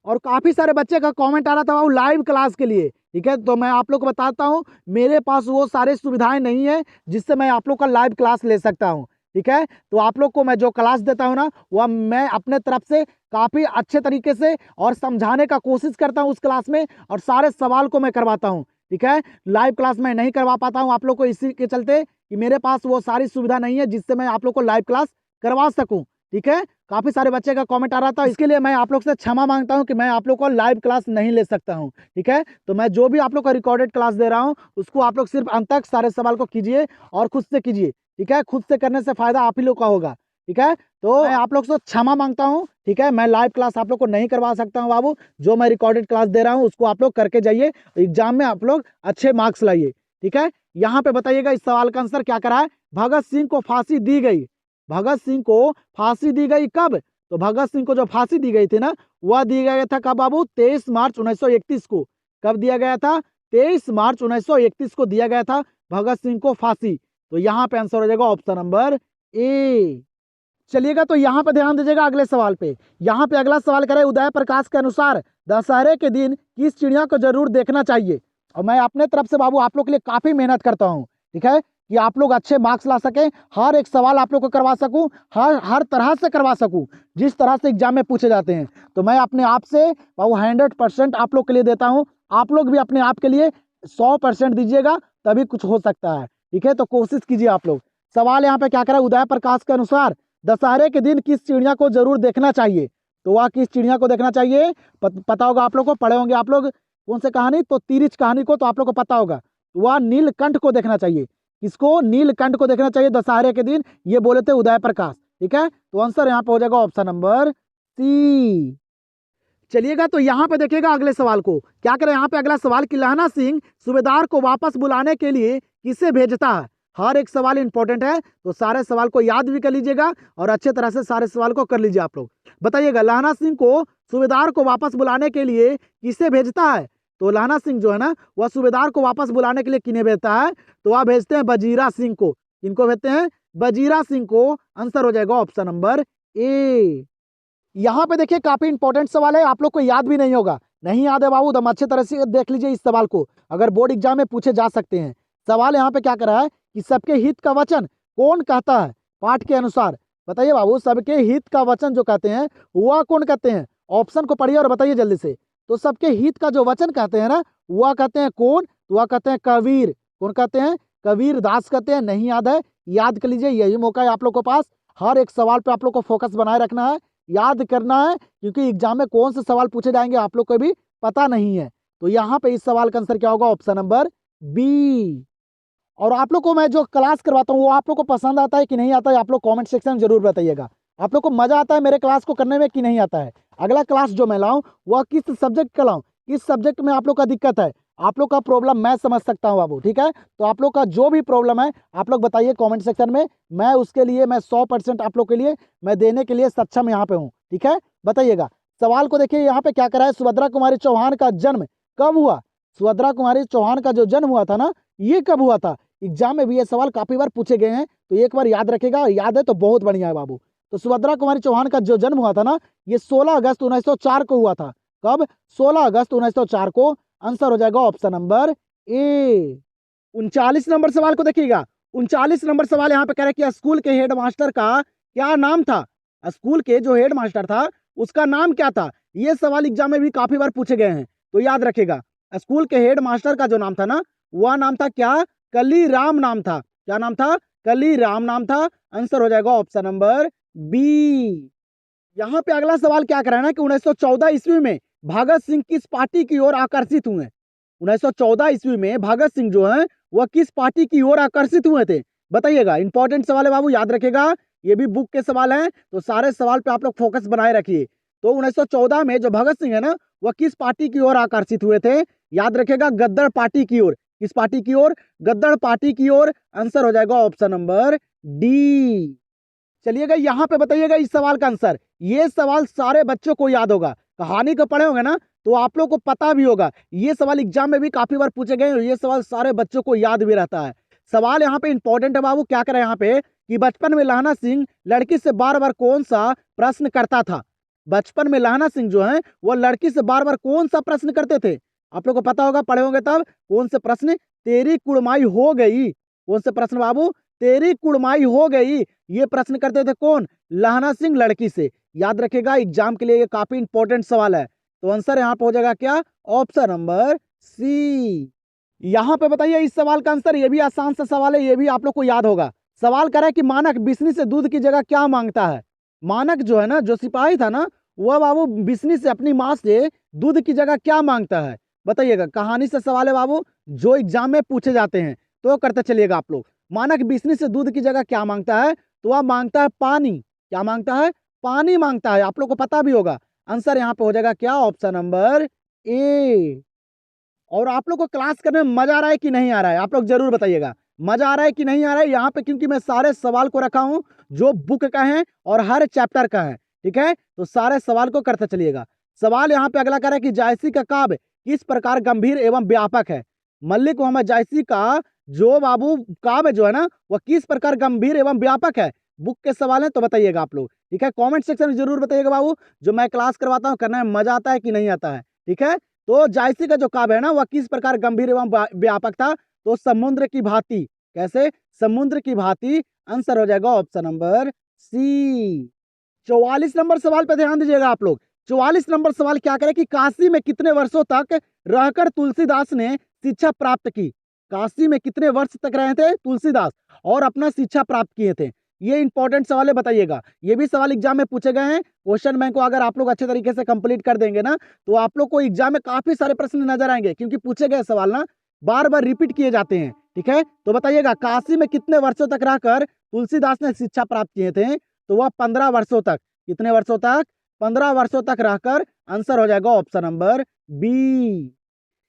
Speaker 1: और काफी सारे बच्चे का कमेंट आ रहा था लाइव क्लास के लिए, ठीक है। तो मैं आप लोग को बताता हूँ मेरे पास वो सारे सुविधाएं नहीं है जिससे मैं आप लोग का लाइव क्लास ले सकता हूँ, ठीक है। तो आप लोग को मैं जो क्लास देता हूँ ना वह मैं अपने तरफ से काफी अच्छे तरीके से और समझाने का कोशिश करता हूँ उस क्लास में, और सारे सवाल को मैं करवाता हूँ, ठीक है। लाइव क्लास मैं नहीं करवा पाता हूँ आप लोग को इसी के चलते कि मेरे पास वो सारी सुविधा नहीं है जिससे मैं आप लोग को लाइव क्लास करवा सकूँ, ठीक है। काफी सारे बच्चे का कमेंट आ रहा था, इसके लिए मैं आप लोग से क्षमा मांगता हूं कि मैं आप लोग को लाइव क्लास नहीं ले सकता हूं, ठीक है। तो मैं जो भी आप लोग को रिकॉर्डेड क्लास दे रहा हूं उसको आप लोग सिर्फ अंत तक सारे सवाल को कीजिए और खुद से कीजिए, ठीक है। खुद से करने से फायदा आप ही लोग का होगा, ठीक है। तो मैं आप लोग से क्षमा मांगता हूँ, ठीक है। मैं लाइव क्लास आप लोग को नहीं करवा सकता हूँ बाबू, जो मैं रिकॉर्डेड क्लास दे रहा हूँ उसको आप लोग करके जाइए, एग्जाम में आप लोग अच्छे मार्क्स लाइए, ठीक है। यहाँ पे बताइएगा इस सवाल का आंसर क्या करा है। भगत सिंह को फांसी दी गई, भगत सिंह को फांसी दी गई कब। तो भगत सिंह को जो फांसी दी गई थी ना वह दी गया था कब बाबू, 23 मार्च 1931 को। कब दिया गया था, 23 मार्च 1931 को दिया गया था भगत सिंह को फांसी। तो यहाँ पे आंसर हो जाएगा ऑप्शन नंबर ए। चलिएगा तो यहाँ पे ध्यान दीजिएगा अगले सवाल पे। यहाँ पे अगला सवाल करे उदय प्रकाश के अनुसार दशहरे के दिन किस चिड़िया को जरूर देखना चाहिए। और मैं अपने तरफ से बाबू आप लोग के लिए काफी मेहनत करता हूँ, ठीक है, कि आप लोग अच्छे मार्क्स ला सके, हर एक सवाल आप लोग को करवा सकूं, हर तरह से करवा सकूं जिस तरह से एग्जाम में पूछे जाते हैं। तो मैं अपने आप से बाबू 100% आप लोग के लिए देता हूं। आप लोग भी अपने आप के लिए 100% दीजिएगा तभी कुछ हो सकता है, ठीक है। तो कोशिश कीजिए आप लोग। सवाल यहाँ पे क्या करें, उदय प्रकाश के अनुसार दशहरे के दिन किस चिड़िया को जरूर देखना चाहिए। तो वह किस चिड़िया को देखना चाहिए पता होगा आप लोग को, पढ़े होंगे आप लोग कौन से कहानी, तो तिरिच कहानी को तो आप लोग को पता होगा। वह नीलकंठ को देखना चाहिए, किसको, नीलकंठ को देखना चाहिए दशहरे के दिन, ये बोले थे उदय प्रकाश, ठीक है। तो आंसर यहाँ पे हो जाएगा ऑप्शन नंबर सी। चलिएगा तो यहाँ पे देखिएगा अगले सवाल को क्या करें। यहाँ पे अगला सवाल कि लहना सिंह सूबेदार को वापस बुलाने के लिए किसे भेजता है। हर एक सवाल इंपॉर्टेंट है तो सारे सवाल को याद भी कर लीजिएगा और अच्छे तरह से सारे सवाल को कर लीजिए आप लोग। बताइएगा लहना सिंह को सूबेदार को वापस बुलाने के लिए किसे भेजता है। तो लहना सिंह जो है ना वह सूबेदार को वापस बुलाने के लिए किन्हें भेजता है। तो वह भेजते हैं बजीरा सिंह को। किनको भेजते हैं, बजीरा सिंह को। आंसर हो जाएगा ऑप्शन नंबर ए। यहाँ पे देखिए काफी इंपॉर्टेंट सवाल है, आप लोग को याद भी नहीं होगा, नहीं याद है बाबू दम अच्छे तरह से देख लीजिए इस सवाल को, अगर बोर्ड एग्जाम में पूछे जा सकते हैं। सवाल यहाँ पे क्या करा है कि सबके हित का वचन कौन कहता है पाठ के अनुसार। बताइए बाबू सबके हित का वचन जो कहते हैं वह कौन कहते हैं। ऑप्शन को पढ़िए और बताइए जल्दी से। तो सबके हित का जो वचन कहते हैं ना वह कहते हैं कौन, तो वह कहते हैं कबीर। कौन कहते हैं, कबीर दास कहते हैं। नहीं याद है, याद कर लीजिए, यही मौका है आप लोग के पास। हर एक सवाल पे आप लोग को फोकस बनाए रखना है, याद करना है, क्योंकि एग्जाम में कौन से सवाल पूछे जाएंगे आप लोग को भी पता नहीं है। तो यहाँ पे इस सवाल का आंसर क्या होगा, ऑप्शन नंबर बी। और आप लोग को मैं जो क्लास करवाता हूँ वो आप लोग को पसंद आता है कि नहीं आता है, आप लोग कमेंट सेक्शन में जरूर बताइएगा। आप लोग को मजा आता है मेरे क्लास को करने में कि नहीं आता है। अगला क्लास जो मैं लाऊं वह किस सब्जेक्ट का लाऊं, किस सब्जेक्ट में आप लोग का दिक्कत है, आप लोग का प्रॉब्लम मैं समझ सकता हूं बाबू। ठीक है, तो आप लोग का जो भी प्रॉब्लम है आप लोग बताइए कमेंट सेक्शन में, मैं उसके लिए मैं 100% आप लोग के लिए मैं देने के लिए सक्षम यहाँ पे हूँ। ठीक है, बताइएगा। सवाल को देखिए यहाँ पे क्या करा है, सुभद्रा कुमारी चौहान का जन्म कब हुआ। सुभद्रा कुमारी चौहान का जो जन्म हुआ था ना, ये कब हुआ था। एग्जाम में भी ये सवाल काफी बार पूछे गए हैं, तो एक बार याद रखेगा, याद है तो बहुत बढ़िया है बाबू। तो सुभद्रा कुमारी चौहान का जो जन्म हुआ था ना, ये 16 अगस्त 1904 को हुआ था। कब, 16 अगस्त 1904 को। आंसर हो जाएगा ऑप्शन नंबर ए। 39 नंबर सवाल को देखिएगा। 39 नंबर सवाल यहाँ पे कह रहे कि स्कूल के हेडमास्टर का क्या नाम था। स्कूल के जो हेडमास्टर था उसका नाम क्या था। ये सवाल एग्जाम में भी काफी बार पूछे गए हैं, तो याद रखेगा। स्कूल के हेडमास्टर का जो नाम था ना, वह नाम था क्या, कली राम नाम था। क्या नाम था, कली राम नाम था। आंसर हो जाएगा ऑप्शन नंबर बी। यहाँ पे अगला सवाल क्या कर रहा है ना कि 1914 ईस्वी में भगत सिंह किस पार्टी की ओर आकर्षित हुए। 1914 ईस्वी में भगत सिंह जो है वह किस पार्टी की ओर आकर्षित हुए थे, बताइएगा। इंपॉर्टेंट सवाल है बाबू, याद रखेगा। ये भी बुक के सवाल हैं, तो सारे सवाल पे आप लोग फोकस बनाए रखिए। तो 1914 में जो भगत सिंह है ना, वह किस पार्टी की ओर आकर्षित हुए थे, याद रखेगा, गद्दर पार्टी की ओर। किस पार्टी की ओर, गद्दर पार्टी की ओर। आंसर हो जाएगा ऑप्शन नंबर डी। चलिएगा यहाँ पे बताइएगा इस सवाल का आंसर। ये सवाल सारे बच्चों को याद होगा, कहानी को पढ़े होंगे ना तो आप लोग को पता भी होगा। ये सवाल एग्जाम में भी काफी बार पूछे गए, ये सवाल सारे बच्चों को याद भी रहता है। सवाल यहाँ पे इंपॉर्टेंट है बाबू। क्या करे यहाँ पे कि बचपन में लहना सिंह लड़की से बार बार कौन सा प्रश्न करता था। बचपन में लहना सिंह जो है वह लड़की से बार बार कौन सा प्रश्न करते थे, आप लोग को पता होगा, पढ़े होंगे तब। कौन से प्रश्न, तेरी कुड़माई हो गई। कौन से प्रश्न बाबू, तेरी कुड़माई हो गई। ये प्रश्न करते थे कौन, लहना सिंह लड़की से। याद रखेगा, एग्जाम के लिए ये काफी इंपॉर्टेंट सवाल है। तो आंसर यहाँ पे हो जाएगा क्या, ऑप्शन नंबर सी। यहाँ पे बताइए इस सवाल का आंसर। ये भी आसान सा सवाल है, ये भी आप लोग को याद होगा। सवाल कर रहा है कि मानक बिस्नी से दूध की जगह क्या मांगता है। मानक जो है ना, जो सिपाही था ना, वह बाबू बिस्नी से, अपनी माँ से दूध की जगह क्या मांगता है, बताइएगा। कहानी से सवाल है बाबू, जो एग्जाम में पूछे जाते हैं, तो करते चलिएगा आप लोग। मानक बिस्नी से दूध की जगह क्या मांगता है, तो वह मांगता है पानी। क्या मांगता है, पानी मांगता है। आप लोग को पता भी होगा। आंसर यहाँ पे हो जाएगा क्या, ऑप्शन नंबर ए। और आप लोग को क्लास करने में मजा आ रहा है कि नहीं आ रहा है, आप लोग जरूर बताइएगा। मजा आ रहा है कि नहीं आ रहा है यहाँ पे, क्योंकि मैं सारे सवाल को रखा हूँ जो बुक का है और हर चैप्टर का है। ठीक है, तो सारे सवाल को करते चलिएगा। सवाल यहाँ पे अगला कर रहा है कि जायसी का काव्य किस प्रकार गंभीर एवं व्यापक है। मल्लिक मोहम्मद जायसी का जो बाबू काव्य जो है ना, वह किस प्रकार गंभीर एवं व्यापक है। बुक के सवाल है, तो बताइएगा आप लोग। ठीक है, कमेंट सेक्शन में जरूर बताइएगा बाबू, जो मैं क्लास करवाता हूँ करने में मजा आता है कि नहीं आता है। ठीक है, तो जायसी का जो काव्य है ना, वह किस प्रकार गंभीर एवं व्यापक था, तो समुद्र की भांति। कैसे, समुद्र की भांति। आंसर हो जाएगा ऑप्शन नंबर सी। 44 नंबर सवाल पे ध्यान दीजिएगा आप लोग। 44 नंबर सवाल क्या करे कि काशी में कितने वर्षों तक रहकर तुलसीदास ने शिक्षा प्राप्त की। काशी में कितने वर्ष तक रहे थे तुलसीदास और अपना शिक्षा प्राप्त किए थे। ये इंपॉर्टेंट सवाल है, बताइएगा। ये भी सवाल एग्जाम में पूछे गए हैं। क्वेश्चन बैंक को अगर आप लोग अच्छे तरीके से कंप्लीट कर देंगे ना, तो आप लोग को एग्जाम में काफी सारे प्रश्न नजर आएंगे, क्योंकि पूछे गए सवाल ना बार बार रिपीट किए जाते हैं। ठीक है, तो बताइएगा काशी में कितने वर्षों तक रहकर तुलसीदास ने शिक्षा प्राप्त किए थे, तो वह 15 वर्षों तक। कितने वर्षों तक, 15 वर्षों तक रहकर। आंसर हो जाएगा ऑप्शन नंबर बी।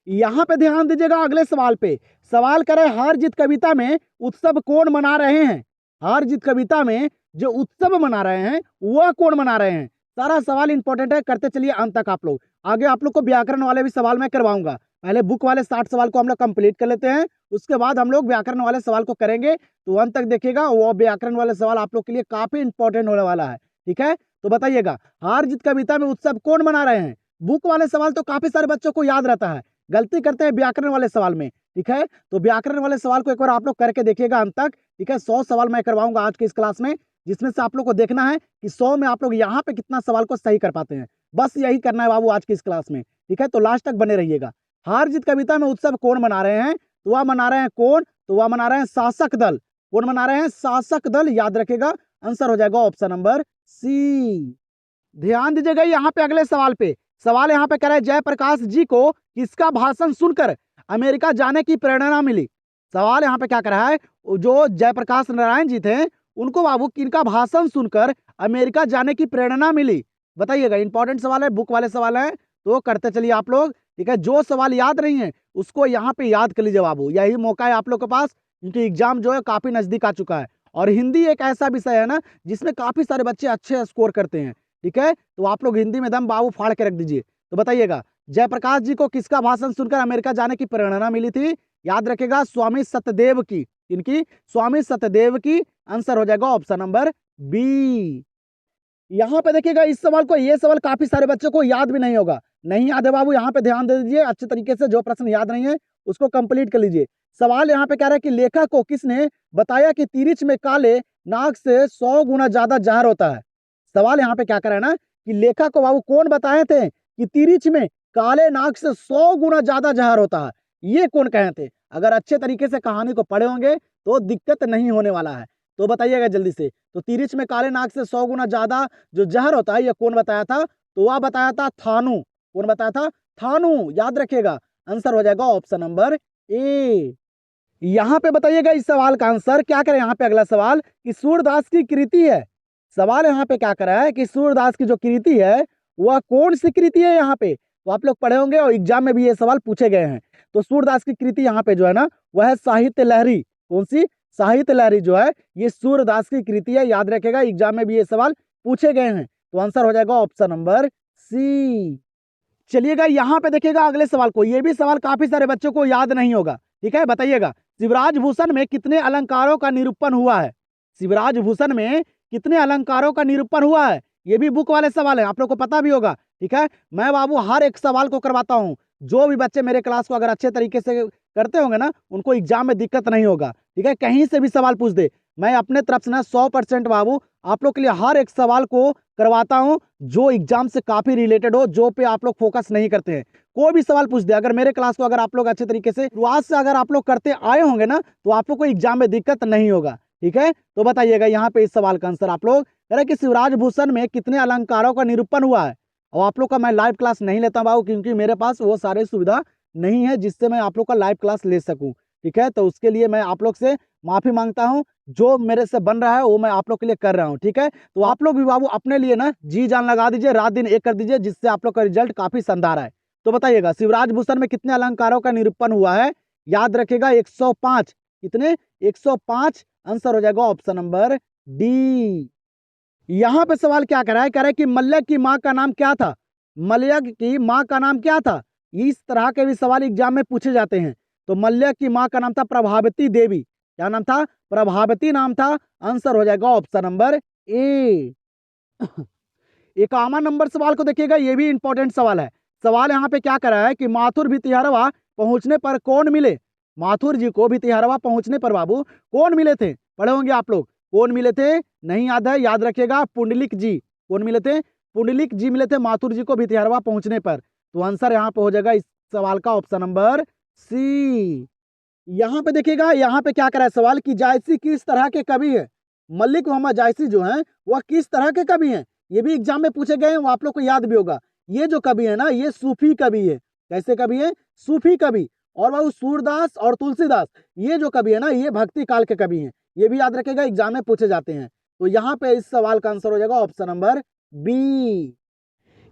Speaker 1: यहाँ पे ध्यान दीजिएगा अगले सवाल पे। सवाल करे हार जीत कविता में उत्सव कौन मना रहे हैं। हार जीत कविता में जो उत्सव मना रहे हैं वह कौन मना रहे हैं। सारा सवाल इंपॉर्टेंट है, करते चलिए अंत तक आप लोग। आगे आप लोग को व्याकरण वाले भी सवाल मैं करवाऊंगा। पहले बुक वाले 60 सवाल को हम लोग कंप्लीट कर लेते हैं, उसके बाद हम लोग व्याकरण वाले सवाल को करेंगे। तो अंत तक देखिएगा, वो व्याकरण वाले सवाल आप लोग के लिए काफी इंपॉर्टेंट होने वाला है। ठीक है, तो बताइएगा हार जीत कविता में उत्सव कौन मना रहे हैं। बुक वाले सवाल तो काफी सारे बच्चों को याद रहता है, गलती करते हैं व्याकरण वाले सवाल में। ठीक है, तो व्याकरण वाले सवाल को एक बार आप लोग करके देखिएगा अंत तक। ठीक है, 100 सवाल मैं करवाऊंगा आज के इस क्लास में, जिसमें से आप लोग को देखना है कि 100 में आप लोग यहाँ पे कितना सवाल को सही कर पाते हैं। बस यही करना है बाबू आज की इस क्लास में। ठीक है, तो लास्ट तक बने रहिएगा। हार जीत कविता में उत्सव कौन मना रहे हैं, तो वह मना रहे हैं कौन, तो वह मना रहे हैं शासक दल। कौन मना रहे हैं, शासक दल। याद रखेगा, आंसर हो जाएगा ऑप्शन नंबर सी। ध्यान दीजिएगा यहाँ पे अगले सवाल पे। सवाल यहाँ पे करे जयप्रकाश जी को किसका भाषण सुनकर अमेरिका जाने की प्रेरणा मिली। सवाल यहाँ पे क्या कर रहा है, जो जयप्रकाश नारायण जी थे उनको बाबू किनका भाषण सुनकर अमेरिका जाने की प्रेरणा मिली। बताइएगा, इंपॉर्टेंट सवाल है, बुक वाले सवाल हैं, तो करते चलिए आप लोग। ठीक है, जो सवाल याद नहीं है उसको यहाँ पे याद कर लीजिए बाबू, यही मौका है आप लोग के पास, क्योंकि एग्जाम जो है काफी नजदीक आ चुका है। और हिंदी एक ऐसा विषय है ना जिसमें काफी सारे बच्चे अच्छे स्कोर करते हैं। ठीक है, तो आप लोग हिंदी में दम बाबू फाड़ के रख दीजिए। तो बताइएगा, जयप्रकाश जी को किसका भाषण सुनकर अमेरिका जाने की प्रेरणा मिली थी? याद रखेगा, स्वामी सत्यदेव की। इनकी स्वामी सत्यदेव की। आंसर हो जाएगा ऑप्शन नंबर बी। यहाँ पे देखिएगा, इस सवाल को, ये सवाल काफी सारे बच्चों को याद भी नहीं होगा। नहीं याद है बाबू, यहाँ पे ध्यान दे दीजिए अच्छे तरीके से, जो प्रश्न याद नहीं है उसको कंप्लीट कर लीजिए। सवाल यहाँ पे कह रहा है कि लेखक को किसने बताया कि तिरिच में काले नाग से 100 गुना ज्यादा जहर होता है? सवाल यहाँ पे क्या कर रहा है ना कि लेखक को बाबू कौन बताए थे कि तिरिच में काले नाग से 100 गुना ज्यादा जहर होता है? ये कौन कहे थे? अगर अच्छे तरीके से कहानी को पढ़े होंगे तो दिक्कत नहीं होने वाला है। तो बताइएगा जल्दी से, तो तिरिच में काले नाग से 100 गुना ज्यादा जो जहर होता है, ये कौन बताया था? तो वह बताया था थानू। कौन बताया था? थानू। याद रखिएगा, आंसर हो जाएगा ऑप्शन नंबर ए। यहाँ पे बताइएगा इस सवाल का आंसर क्या करें। यहाँ पे अगला सवाल कि सूरदास की कृति है। सवाल यहाँ पे क्या करा है कि सूरदास की जो कृति है वह कौन सी कृति है? यहाँ पे तो आप लोग पढ़े होंगे और एग्जाम में भी ये सवाल पूछे गए हैं। तो सूरदास की कृति यहाँ पे जो है ना वह है साहित्य लहरी। कौन सी? साहित्य लहरी जो है ये सूरदास की कृति है। याद रखेगा, एग्जाम में भी ये सवाल पूछे गए हैं। तो आंसर हो जाएगा ऑप्शन नंबर सी। चलिएगा, यहाँ पे देखिएगा अगले सवाल को, ये भी सवाल काफी सारे बच्चों को याद नहीं होगा। ठीक है, बताइएगा, शिवराज भूषण में कितने अलंकारों का निरूपण हुआ है? शिवराज भूषण में कितने अलंकारों का निरूपण हुआ है? ये भी बुक वाले सवाल है, आप लोग को पता भी होगा। ठीक है, मैं बाबू हर एक सवाल को करवाता हूँ। जो भी बच्चे मेरे क्लास को अगर अच्छे तरीके से करते होंगे ना, उनको एग्जाम में दिक्कत नहीं होगा। ठीक है, कहीं से भी सवाल पूछ दे, मैं अपने तरफ से ना 100% बाबू आप लोग के लिए हर एक सवाल को करवाता हूँ जो एग्जाम से काफी रिलेटेड हो, जो पे आप लोग फोकस नहीं करते हैं। कोई भी सवाल पूछ दे, अगर मेरे क्लास को अगर आप लोग अच्छे तरीके से शुरुआत से अगर आप लोग करते आए होंगे ना, तो आप लोग को एग्जाम में दिक्कत नहीं होगा। ठीक है, तो बताइएगा यहाँ पे इस सवाल का आंसर आप लोग कह रहे कि शिवराज भूषण में कितने अलंकारों का निरूपण हुआ है। और आप लोग का मैं लाइव क्लास नहीं लेता बाबू, क्योंकि मेरे पास वो सारे सुविधा नहीं है जिससे मैं आप लोग का लाइव क्लास ले सकूं। ठीक है, तो उसके लिए मैं आप लोग से माफी मांगता हूं। जो मेरे से बन रहा है वो मैं आप लोग के लिए कर रहा हूं। ठीक है, तो आप लोग भी बाबू अपने लिए ना जी जान लगा दीजिए, रात दिन एक कर दीजिए, जिससे आप लोग का रिजल्ट काफी शानदार है। तो बताइएगा, शिवराज भूषण में कितने अलंकारों का निरूपण हुआ है? याद रखेगा 105। कितने? 105। आंसर हो जाएगा ऑप्शन नंबर डी। यहाँ पे सवाल क्या कर रहा है, कह रहा है कि मल्लक की माँ का नाम क्या था? मल्लक की माँ का नाम क्या था? इस तरह के भी सवाल एग्जाम में पूछे जाते हैं। तो मल्लक की माँ का नाम था प्रभावती देवी। क्या नाम था? प्रभावती नाम था। आंसर हो जाएगा ऑप्शन नंबर ए। 51 नंबर सवाल को देखिएगा, ये भी इंपॉर्टेंट सवाल है। सवाल यहाँ पे क्या कर रहा है कि माथुर भितिहरवा पहुंचने पर कौन मिले? माथुर जी को भितिहरवा पहुंचने पर बाबू कौन मिले थे? पढ़े होंगे आप लोग, कौन मिले थे? नहीं याद है? याद रखिएगा, पुंडलिक जी। कौन मिले थे? पुंडलिक जी मिले थे माथुर जी को भितिहरवा पहुंचने पर। तो आंसर यहाँ पे हो जाएगा इस सवाल का ऑप्शन नंबर सी। यहाँ पे देखिएगा, यहाँ पे क्या करा है सवाल कि जायसी किस तरह के कवि है? मलिक मोहम्मद जायसी जो है वह किस तरह के कवि हैं? ये भी एग्जाम में पूछे गए हैं, वो आप लोग को याद भी होगा। ये जो कवि है ना, ये सूफी कवि है। कैसे कवि है? सूफी कवि। और वह सूरदास और तुलसीदास, ये जो कवि है ना, ये भक्ति काल के कवि हैं। ये भी याद रखेगा, एग्जाम में पूछे जाते हैं। तो यहाँ पे इस सवाल का आंसर हो जाएगा ऑप्शन नंबर बी।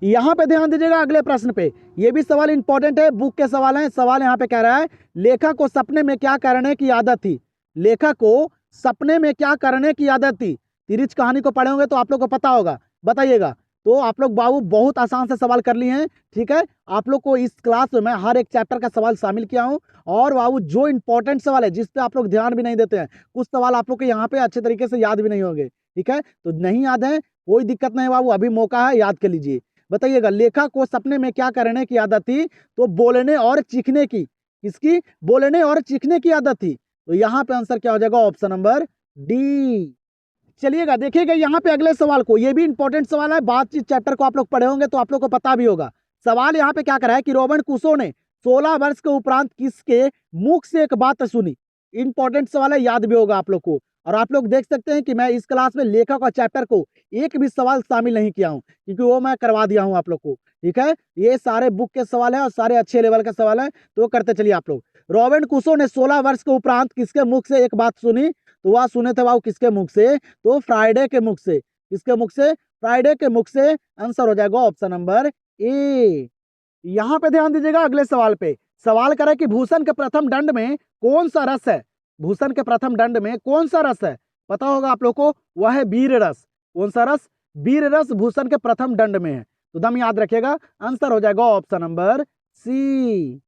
Speaker 1: यहाँ पे ध्यान दीजिएगा अगले प्रश्न पे, ये भी सवाल इंपॉर्टेंट है, बुक के सवाल हैं। सवाल यहाँ पे कह रहा है, लेखक को सपने में क्या करने की आदत थी? लेखक को सपने में क्या करने की आदत थी? तिरिच कहानी को पढ़े होंगे तो आप लोग को पता होगा। बताइएगा। तो आप लोग बाबू बहुत आसान से सवाल कर लिए हैं। ठीक है, आप लोग को इस क्लास में मैं हर एक चैप्टर का सवाल शामिल किया हूँ। और बाबू जो इंपॉर्टेंट सवाल है जिस पे आप लोग ध्यान भी नहीं देते हैं, कुछ सवाल आप लोग के यहाँ पे अच्छे तरीके से याद भी नहीं होंगे। ठीक है, तो नहीं याद है कोई दिक्कत नहीं बाबू, अभी मौका है, याद कर लीजिए। बताइएगा, लेखक को सपने में क्या करने की आदत थी? तो बोलने और चीखने की। किसकी? बोलने और चीखने की आदत थी। तो यहाँ पे आंसर क्या हो जाएगा? Option number D. चलिएगा, देखिएगा यहाँ पे अगले सवाल को, ये भी इंपॉर्टेंट सवाल है। बातचीत चैप्टर को आप लोग पढ़े होंगे तो आप लोग को पता भी होगा। सवाल यहाँ पे क्या करा है कि रॉबिन क्रूसो ने 16 वर्ष के उपरांत किसके मुख से एक बात सुनी? इंपॉर्टेंट सवाल है, याद भी होगा आप लोग को। और आप लोग देख सकते हैं कि मैं इस क्लास में लेखक और चैप्टर को एक भी सवाल शामिल नहीं किया हूँ, क्योंकि वो मैं करवा दिया हूँ आप लोग को। ठीक है, ये सारे बुक के सवाल हैं और सारे अच्छे लेवल के सवाल हैं, तो करते चलिए आप लोग। रॉबिन क्रूसो ने 16 वर्ष के उपरांत किसके मुख से एक बात सुनी? तो वह सुने थे बाबू किसके मुख से? तो फ्राइडे के मुख से। किसके मुख से? फ्राइडे के मुख से, आंसर हो जाएगा ऑप्शन नंबर ए। यहाँ पे ध्यान दीजिएगा अगले सवाल पे। सवाल करे कि भूषण के प्रथम दंड में कौन सा रस है? भूषण के प्रथम दंड में कौन सा रस है? पता होगा आप लोग को, वह है वीर रस। कौन सा रस? वीर रस भूषण के प्रथम दंड में है। तो दम याद रखिएगा, आंसर हो जाएगा ऑप्शन नंबर सी।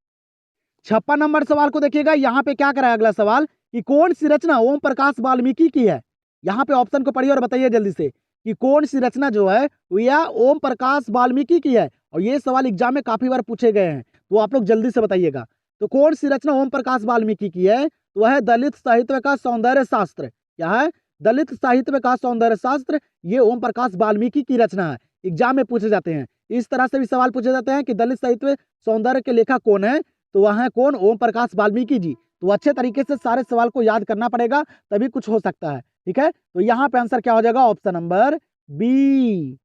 Speaker 1: 56 नंबर सवाल को देखिएगा। यहाँ पे क्या करा है अगला सवाल कि कौन सी रचना ओम प्रकाश वाल्मीकि की है? यहाँ पे ऑप्शन को पढ़िए और बताइए जल्दी से कि कौन सी रचना जो है यह ओम प्रकाश वाल्मीकि की है। और ये सवाल एग्जाम में काफी बार पूछे गए हैं, तो आप लोग जल्दी से बताइएगा। तो कौन सी रचना ओम प्रकाश वाल्मीकि की है? तो वह है दलित साहित्य का सौंदर्य शास्त्र। क्या है? दलित साहित्य का सौंदर्य शास्त्र। ये ओम प्रकाश वाल्मीकि की रचना है, एग्जाम में पूछे जाते हैं। इस तरह से भी सवाल पूछे जाते हैं कि दलित साहित्य सौंदर्य के लेखक कौन है? तो वह है कौन? ओम प्रकाश वाल्मीकि जी। तो अच्छे तरीके से सारे सवाल को याद करना पड़ेगा, तभी कुछ हो सकता है। ठीक है, तो यहाँ पे आंसर क्या हो जाएगा? Option number B.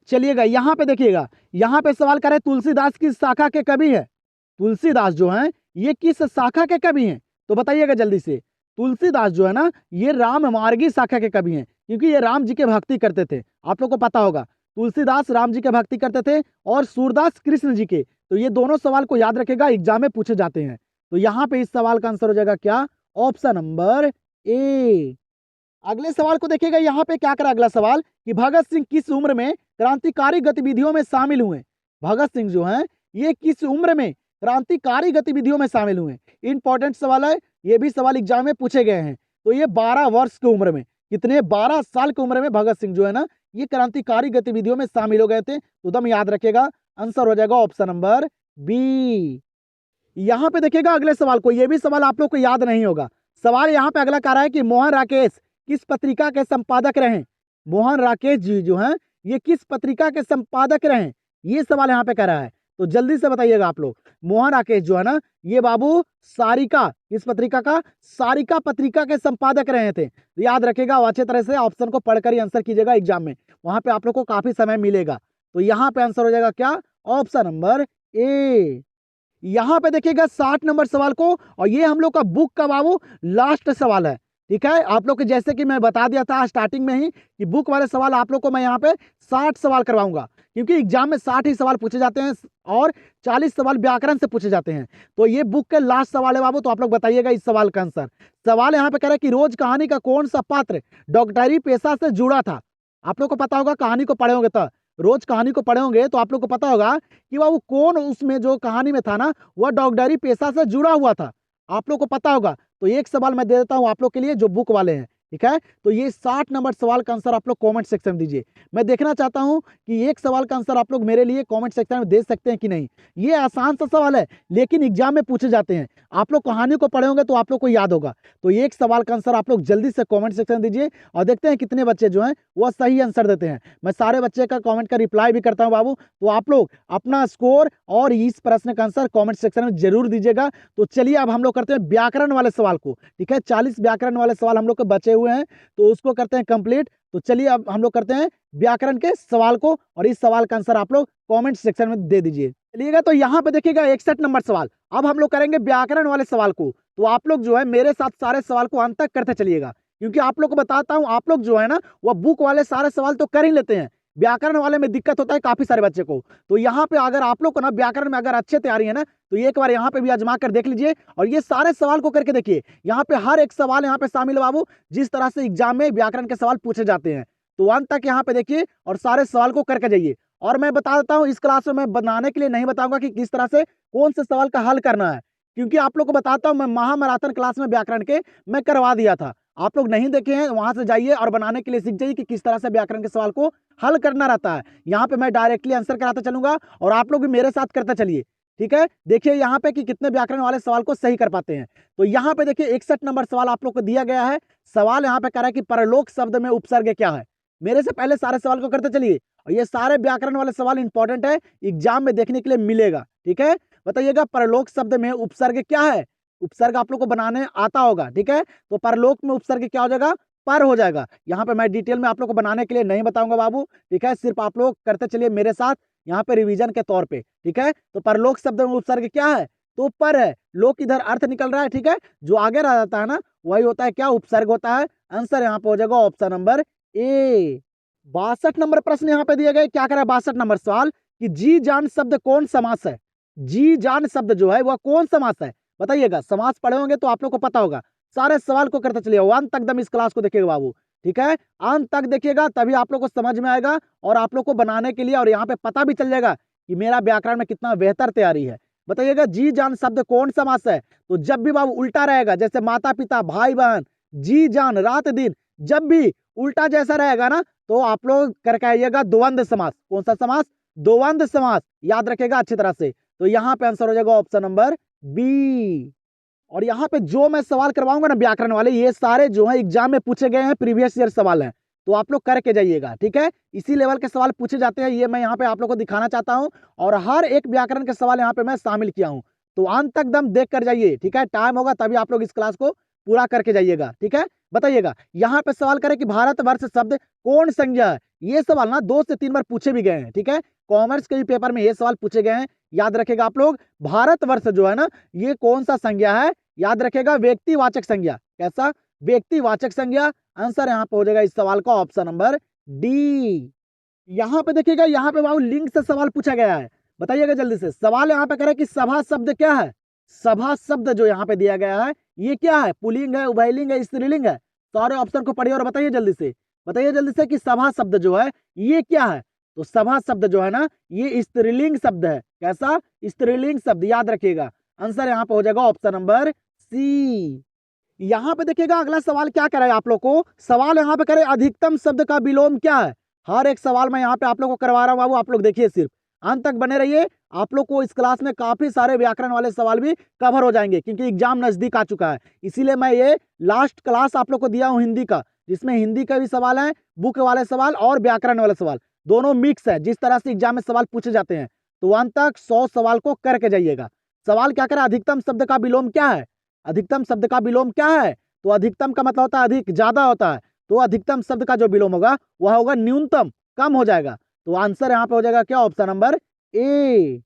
Speaker 1: चलिएगा यहाँ पे देखिएगा, यहाँ पे सवाल करे तुलसीदास किस शाखा के कवि है? तुलसीदास जो है ये किस शाखा के कवि हैं? तो बताइएगा जल्दी से। तुलसीदास जो है ना, ये राम मार्गी शाखा के कवि हैं, क्योंकि ये राम जी के भक्ति करते थे। आप लोग को पता होगा, तुलसीदास राम जी के भक्ति करते थे और सूरदास कृष्ण जी के। तो ये दोनों सवाल को याद रखेगा, एग्जाम में पूछे जाते हैं। तो यहाँ पे इस सवाल का आंसर हो जाएगा क्या? Option number A. अगले सवाल को देखिएगा, यहाँ पे क्या करा अगला सवाल कि भगत सिंह किस उम्र में क्रांतिकारी गतिविधियों में शामिल हुए? भगत सिंह जो हैं ये किस उम्र में क्रांतिकारी गतिविधियों में शामिल हुए? इंपॉर्टेंट सवाल है, ये भी सवाल एग्जाम में पूछे गए हैं। तो ये 12 वर्ष की उम्र में, कितने? 12 साल की उम्र में भगत सिंह जो है ना ये क्रांतिकारी गतिविधियों में शामिल हो गए थे। तो दम याद रखिएगा, आंसर हो जाएगा ऑप्शन नंबर बी। यहाँ पे देखिएगा अगले सवाल को, ये भी सवाल आप लोग को याद नहीं होगा। सवाल यहाँ पे अगला कह रहा है कि मोहन राकेश किस पत्रिका के संपादक रहे? मोहन राकेश जी जो हैं ये किस पत्रिका के संपादक रहे? ये सवाल यहाँ पे कह रहा है, तो जल्दी से बताइएगा आप लोग। मोहन राकेश जो है ना ये बाबू सारिका, किस पत्रिका का? सारिका पत्रिका के संपादक रहे थे। याद रखिएगा, अच्छे तरह से ऑप्शन को पढ़कर ही आंसर कीजिएगा एग्जाम में, वहां पे आप लोग को काफी समय मिलेगा। तो यहाँ पे आंसर हो जाएगा क्या? Option number A. यहाँ पे देखिएगा 60 नंबर सवाल को, और ये हम लोग का बुक का बाबू लास्ट सवाल है। ठीक है, आप लोग को जैसे कि मैं बता दिया था स्टार्टिंग में ही कि बुक वाले सवाल आप लोग को मैं यहाँ पे 60 सवाल करवाऊंगा, क्योंकि एग्जाम में 60 ही सवाल पूछे जाते हैं और 40 सवाल व्याकरण से पूछे जाते हैं। तो ये बुक के लास्ट सवाल है बाबू, तो आप लोग बताइएगा इस सवाल का आंसर। सवाल यहाँ पे कह रहा है कि रोज कहानी का कौन सा पात्र डॉक्टरी पेशा से जुड़ा था? आप लोग को पता होगा, कहानी को पढ़े होंगे, तो रोज कहानी को पढ़े होंगे तो आप लोग को पता होगा कि वो कौन उसमें जो कहानी में था ना वह डॉक्टरी पेशा से जुड़ा हुआ था। आप लोग को पता होगा। तो एक सवाल मैं दे देता हूं आप लोग के लिए जो बुक वाले हैं। ठीक है, तो ये 60 नंबर सवाल का आंसर आप लोग कमेंट सेक्शन में दीजिए। मैं देखना चाहता हूं कि एक सवाल का आंसर आप लोग मेरे लिए कमेंट सेक्शन में दे सकते हैं कि नहीं। ये आसान सा सवाल है, लेकिन एग्जाम में पूछे जाते हैं। आप लोग कहानी को पढ़े होंगे तो आप लोग को याद होगा। तो एक सवाल का आंसर आप लोग जल्दी से कमेंट सेक्शन में दीजिए, और देखते हैं कितने बच्चे जो हैं वह सही आंसर देते हैं। मैं सारे बच्चे का कमेंट का रिप्लाई भी करता हूँ बाबू, तो आप लोग अपना स्कोर और इस प्रश्न का आंसर कमेंट सेक्शन में जरूर दीजिएगा। तो चलिए अब हम लोग करते हैं व्याकरण वाले सवाल को। ठीक है, 40 व्याकरण वाले सवाल हम लोग के बचे हुए हैं, तो उसको करते हैं कंप्लीट। तो चलिए अब हम लोग करते हैं व्याकरण के सवाल को, और इस सवाल का आंसर आप लोग कमेंट सेक्शन में दे दीजिए। चलिएगा, तो यहाँ पे देखिएगा 61 नंबर सवाल। अब हम लोग करेंगे व्याकरण वाले सवाल को। तो आप लोग जो है मेरे साथ सारे सवाल को अंत तक करते चलिएगा, क्योंकि आप लोग को बताता हूँ, आप लोग जो है ना वह बुक वाले सारे सवाल तो कर ही लेते हैं, व्याकरण वाले में दिक्कत होता है काफी सारे बच्चे को। तो यहाँ पे अगर आप लोग को ना व्याकरण में अगर अच्छे तैयारी है ना, तो एक बार यहाँ पे भी आजमा कर देख लीजिए, और ये सारे सवाल को करके देखिए। यहाँ पे हर एक सवाल यहाँ पे शामिल है बाबू, जिस तरह से एग्जाम में व्याकरण के सवाल पूछे जाते हैं। तो अंत तक यहाँ पे देखिए और सारे सवाल को करके जाइए। और मैं बता देता हूँ, इस क्लास में मैं बनाने के लिए नहीं बताऊंगा कि किस तरह से कौन से सवाल का हल करना है, क्योंकि आप लोग को बताता हूँ मैं महामैराथन क्लास में व्याकरण के मैं करवा दिया था। आप लोग नहीं देखे हैं, वहां से जाइए और बनाने के लिए सीख जाइए कि किस तरह से व्याकरण के सवाल को हल करना रहता है। यहाँ पे मैं डायरेक्टली आंसर कराता चलूंगा, और आप लोग भी मेरे साथ करते चलिए। ठीक है, देखिए यहाँ पे कि कितने व्याकरण वाले सवाल को सही कर पाते हैं। तो यहाँ पे देखिए 61 नंबर सवाल आप लोग को दिया गया है। सवाल यहाँ पे कह रहा है कि परलोक शब्द में उपसर्ग क्या है। मेरे से पहले सारे सवाल को करते चलिए, और ये सारे व्याकरण वाले सवाल इंपॉर्टेंट है, एग्जाम में देखने के लिए मिलेगा। ठीक है, बताइएगा परलोक शब्द में उपसर्ग क्या है। उपसर्ग आप लोग को बनाने आता होगा। ठीक है, तो परलोक में उपसर्ग क्या हो जाएगा? पर हो जाएगा। यहाँ पे मैं डिटेल में आप लोग को बनाने के लिए नहीं बताऊंगा बाबू। ठीक है, सिर्फ आप लोग करते चलिए मेरे साथ यहाँ पे रिवीजन के तौर पे। ठीक है, तो परलोक शब्द में उपसर्ग क्या है? तो पर है, लोक इधर अर्थ निकल रहा है। ठीक है, जो आगे रह जाता है ना वही होता है क्या? उपसर्ग होता है। आंसर यहाँ पे हो जाएगा ऑप्शन नंबर ए। 62 नंबर प्रश्न यहाँ पे दिए गए, क्या करें 62 नंबर सवाल कि जी जान शब्द कौन समास है। जी जान शब्द जो है वह कौन समास है, बताइएगा। समास पढ़े होंगे तो आप लोग को पता होगा। सारे सवाल को करते चलिए, अंत तक दम इस क्लास को देखिएगा बाबू, ठीक है। अंत तक देखिएगा तभी आप लोग को समझ में आएगा और आप लोग को बनाने के लिए और यहाँ पे पता भी चल जाएगा कि मेरा व्याकरण में कितना बेहतर तैयारी है। बताइएगा जी जान शब्द कौन समास है, तो जब भी बाबू उल्टा रहेगा, जैसे माता पिता भाई बहन, जी जान रात दिन, जब भी उल्टा जैसा रहेगा ना तो आप लोग करके आइएगा द्वंद्व समास। कौन सा समास, द्वंद्व समास, याद रखेगा अच्छी तरह से। तो यहाँ पे आंसर हो जाएगा ऑप्शन नंबर बी। और यहाँ पे जो मैं सवाल करवाऊंगा ना व्याकरण वाले, ये सारे जो है एग्जाम में पूछे गए हैं, प्रीवियस ईयर सवाल हैं, तो आप लोग करके जाइएगा, ठीक है। इसी लेवल के सवाल पूछे जाते हैं, ये मैं यहाँ पे आप लोग को दिखाना चाहता हूँ। और हर एक व्याकरण के सवाल यहाँ पे मैं शामिल किया हूँ, तो अंत तक दम देख कर जाइए, ठीक है। टाइम होगा तभी आप लोग इस क्लास को पूरा करके जाइएगा, ठीक है। बताइएगा यहाँ पे सवाल करें कि भारतवर्ष शब्द कौन संज्ञा है। ये सवाल ना 2 से 3 बार पूछे भी गए हैं, ठीक है। कॉमर्स के भी पेपर में ये सवाल पूछे गए हैं, याद रखेगा आप लोग। भारतवर्ष जो है ना, ये कौन सा संज्ञा है, याद रखेगा व्यक्तिवाचक संज्ञा। कैसा, व्यक्तिवाचक संज्ञा। आंसर यहाँ पे हो जाएगा इस सवाल का ऑप्शन नंबर डी। यहाँ पे देखिएगा, यहाँ पे बाबू लिंग से सवाल पूछा गया है, बताइएगा जल्दी से। सवाल यहाँ पे करे कि सभा शब्द क्या है। सभा शब्द जो यहाँ पे दिया गया है ये क्या है, पुल्लिंग है, उभयलिंग है, स्त्रीलिंग है। सारे ऑप्शन को पढ़िए और बताइए जल्दी से, बताइए जल्दी से कि सभा शब्द जो है ये क्या है। तो सभा शब्द जो है ना ये स्त्रीलिंग शब्द है। कैसा, स्त्रीलिंग शब्द, याद रखिएगा। आंसर यहाँ पे हो जाएगा ऑप्शन नंबर सी। यहाँ पे देखिएगा अगला सवाल क्या करे आप लोग को, सवाल यहाँ पे करे अधिकतम शब्द का विलोम क्या है। हर एक सवाल मैं यहाँ पे आप लोग को करवा रहा हूँ बाबू, आप लोग देखिए, सिर्फ अंत तक बने रहिए। आप लोग को इस क्लास में काफी सारे व्याकरण वाले सवाल भी कवर हो जाएंगे, क्योंकि एग्जाम नजदीक आ चुका है। इसीलिए मैं ये लास्ट क्लास आप लोग को दिया हूँ हिंदी का, जिसमें हिंदी का भी सवाल है, बुक वाले सवाल और व्याकरण वाले सवाल, दोनों मिक्स है। जिस तरह से एग्जाम में सवाल पूछे जाते हैं, तो अंत तक 100 सवाल को करके जाइएगा। सवाल क्या करे, अधिकतम शब्द का विलोम क्या है। अधिकतम शब्द का विलोम क्या है, तो अधिकतम का मतलब होता है अधिक, ज्यादा होता है। तो अधिकतम शब्द का जो विलोम होगा वह होगा न्यूनतम, कम हो जाएगा। तो आंसर यहाँ पे हो जाएगा क्या, ऑप्शन नंबर ए।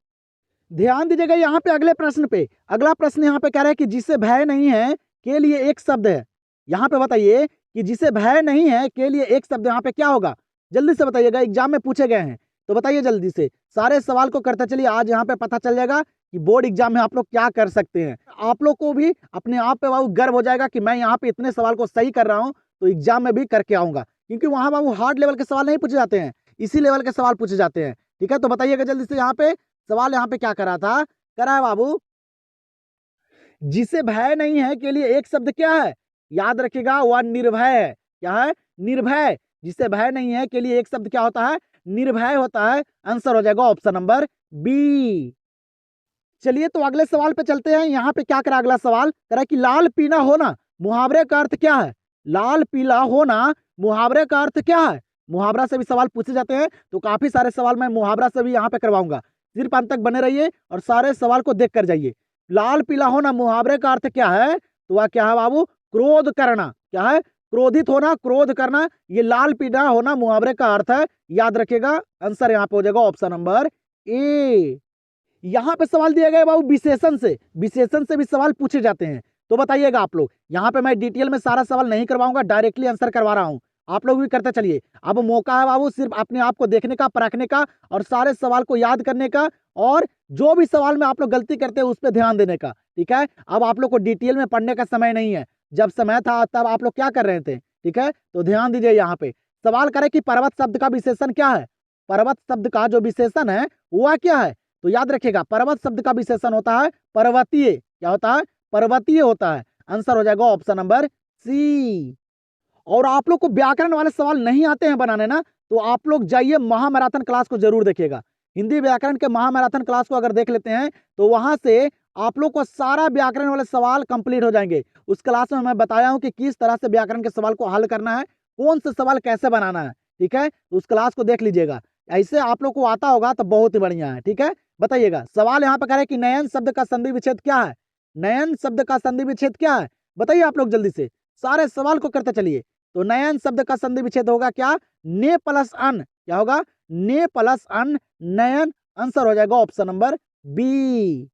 Speaker 1: ध्यान दीजिएगा यहाँ पे अगले प्रश्न पे। अगला प्रश्न यहाँ पे कह रहा है कि जिसे भय नहीं है के लिए एक शब्द है। यहाँ पे बताइए कि जिसे भय नहीं है के लिए एक शब्द यहाँ पे क्या होगा, जल्दी से बताइएगा, एग्जाम में पूछे गए हैं, तो बताइए जल्दी से। सारे सवाल को करते चलिए, आज यहाँ पे पता चल जाएगा कि बोर्ड एग्जाम में आप लोग क्या कर सकते हैं। आप लोग को भी अपने आप पे बाबू गर्व हो जाएगा कि मैं यहाँ पे इतने सवाल को सही कर रहा हूँ, तो एग्जाम में भी करके आऊंगा। क्योंकि वहां बाबू हार्ड लेवल के सवाल नहीं पूछे जाते हैं, इसी लेवल के सवाल पूछे जाते हैं, ठीक है। तो बताइएगा जल्दी से, यहाँ पे सवाल यहाँ पे क्या करा था, करा है बाबू, जिसे भय नहीं है के लिए एक शब्द क्या है, याद रखिएगा वह निर्भय है। क्या है, निर्भय। जिसे भय नहीं है के लिए एक शब्द क्या होता है, निर्भय होता है। आंसर हो जाएगा ऑप्शन नंबर बी। चलिए तो अगले सवाल पे चलते हैं। यहाँ पे क्या करा, अगला सवाल करा कि लाल पीला होना मुहावरे का अर्थ क्या है। लाल पीला होना मुहावरे का अर्थ क्या है। मुहावरा से भी सवाल पूछे जाते हैं, तो काफी सारे सवाल मैं मुहावरा से भी यहाँ पे करवाऊंगा। सिर्फ अंत तक बने रहिए और सारे सवाल को देख कर जाइए। लाल पीला होना मुहावरे का अर्थ क्या है, तो वह क्या है बाबू, क्रोध करना। क्या है, क्रोधित होना, क्रोध करना, ये लाल पीला होना मुहावरे का अर्थ है, याद रखिएगा। आंसर यहाँ पे हो जाएगा ऑप्शन नंबर ए। यहाँ पे सवाल दिया गया बाबू विशेषण से, विशेषण से भी सवाल पूछे जाते हैं, तो बताइएगा आप लोग। यहाँ पे मैं डिटेल में सारा सवाल नहीं करवाऊंगा, डायरेक्टली आंसर करवा रहा हूँ, आप लोग भी करते चलिए। अब मौका है बाबू सिर्फ अपने आप को देखने का, परखने का और सारे सवाल को याद करने का, और जो भी सवाल में आप लोग गलती करते हैं उस पर ध्यान देने का, ठीक है। अब आप लोग को डिटेल में पढ़ने का समय नहीं है, जब समय था तब आप लोग क्या कर रहे थे, ठीक है। तो ध्यान दीजिए, यहाँ पे सवाल करे कि पर्वत शब्द का विशेषण क्या है। पर्वत शब्द का जो विशेषण है वह क्या है, तो याद रखिएगा पर्वत शब्द का विशेषण होता है पर्वतीय। क्या होता है, पर्वतीय होता है। आंसर हो जाएगा ऑप्शन नंबर सी। और आप लोग को व्याकरण वाले सवाल नहीं आते हैं बनाने ना, तो आप लोग जाइए महामैराथन क्लास को जरूर देखिएगा। हिंदी व्याकरण के महामैराथन क्लास को अगर देख लेते हैं तो वहां से आप लोग को सारा व्याकरण वाले सवाल कंप्लीट हो जाएंगे। उस क्लास में मैं बताया हूं कि किस तरह से व्याकरण के सवाल को हल करना है, कौन से सवाल कैसे बनाना है, ठीक है। तो उस क्लास को देख लीजिएगा, ऐसे आप लोग को आता होगा तो बहुत ही बढ़िया है, ठीक है। बताइएगा सवाल यहाँ पे कह रहे हैं कि नयन शब्द का संधि विच्छेद क्या है। नयन शब्द का संधि विच्छेद क्या है, बताइए आप लोग जल्दी से, सारे सवाल को करते चलिए। तो नयन शब्द का संधि विच्छेद होगा क्या, ने प्लस अन। क्या होगा, ने प्लस अन, नयन। आंसर हो जाएगा ऑप्शन नंबर बी।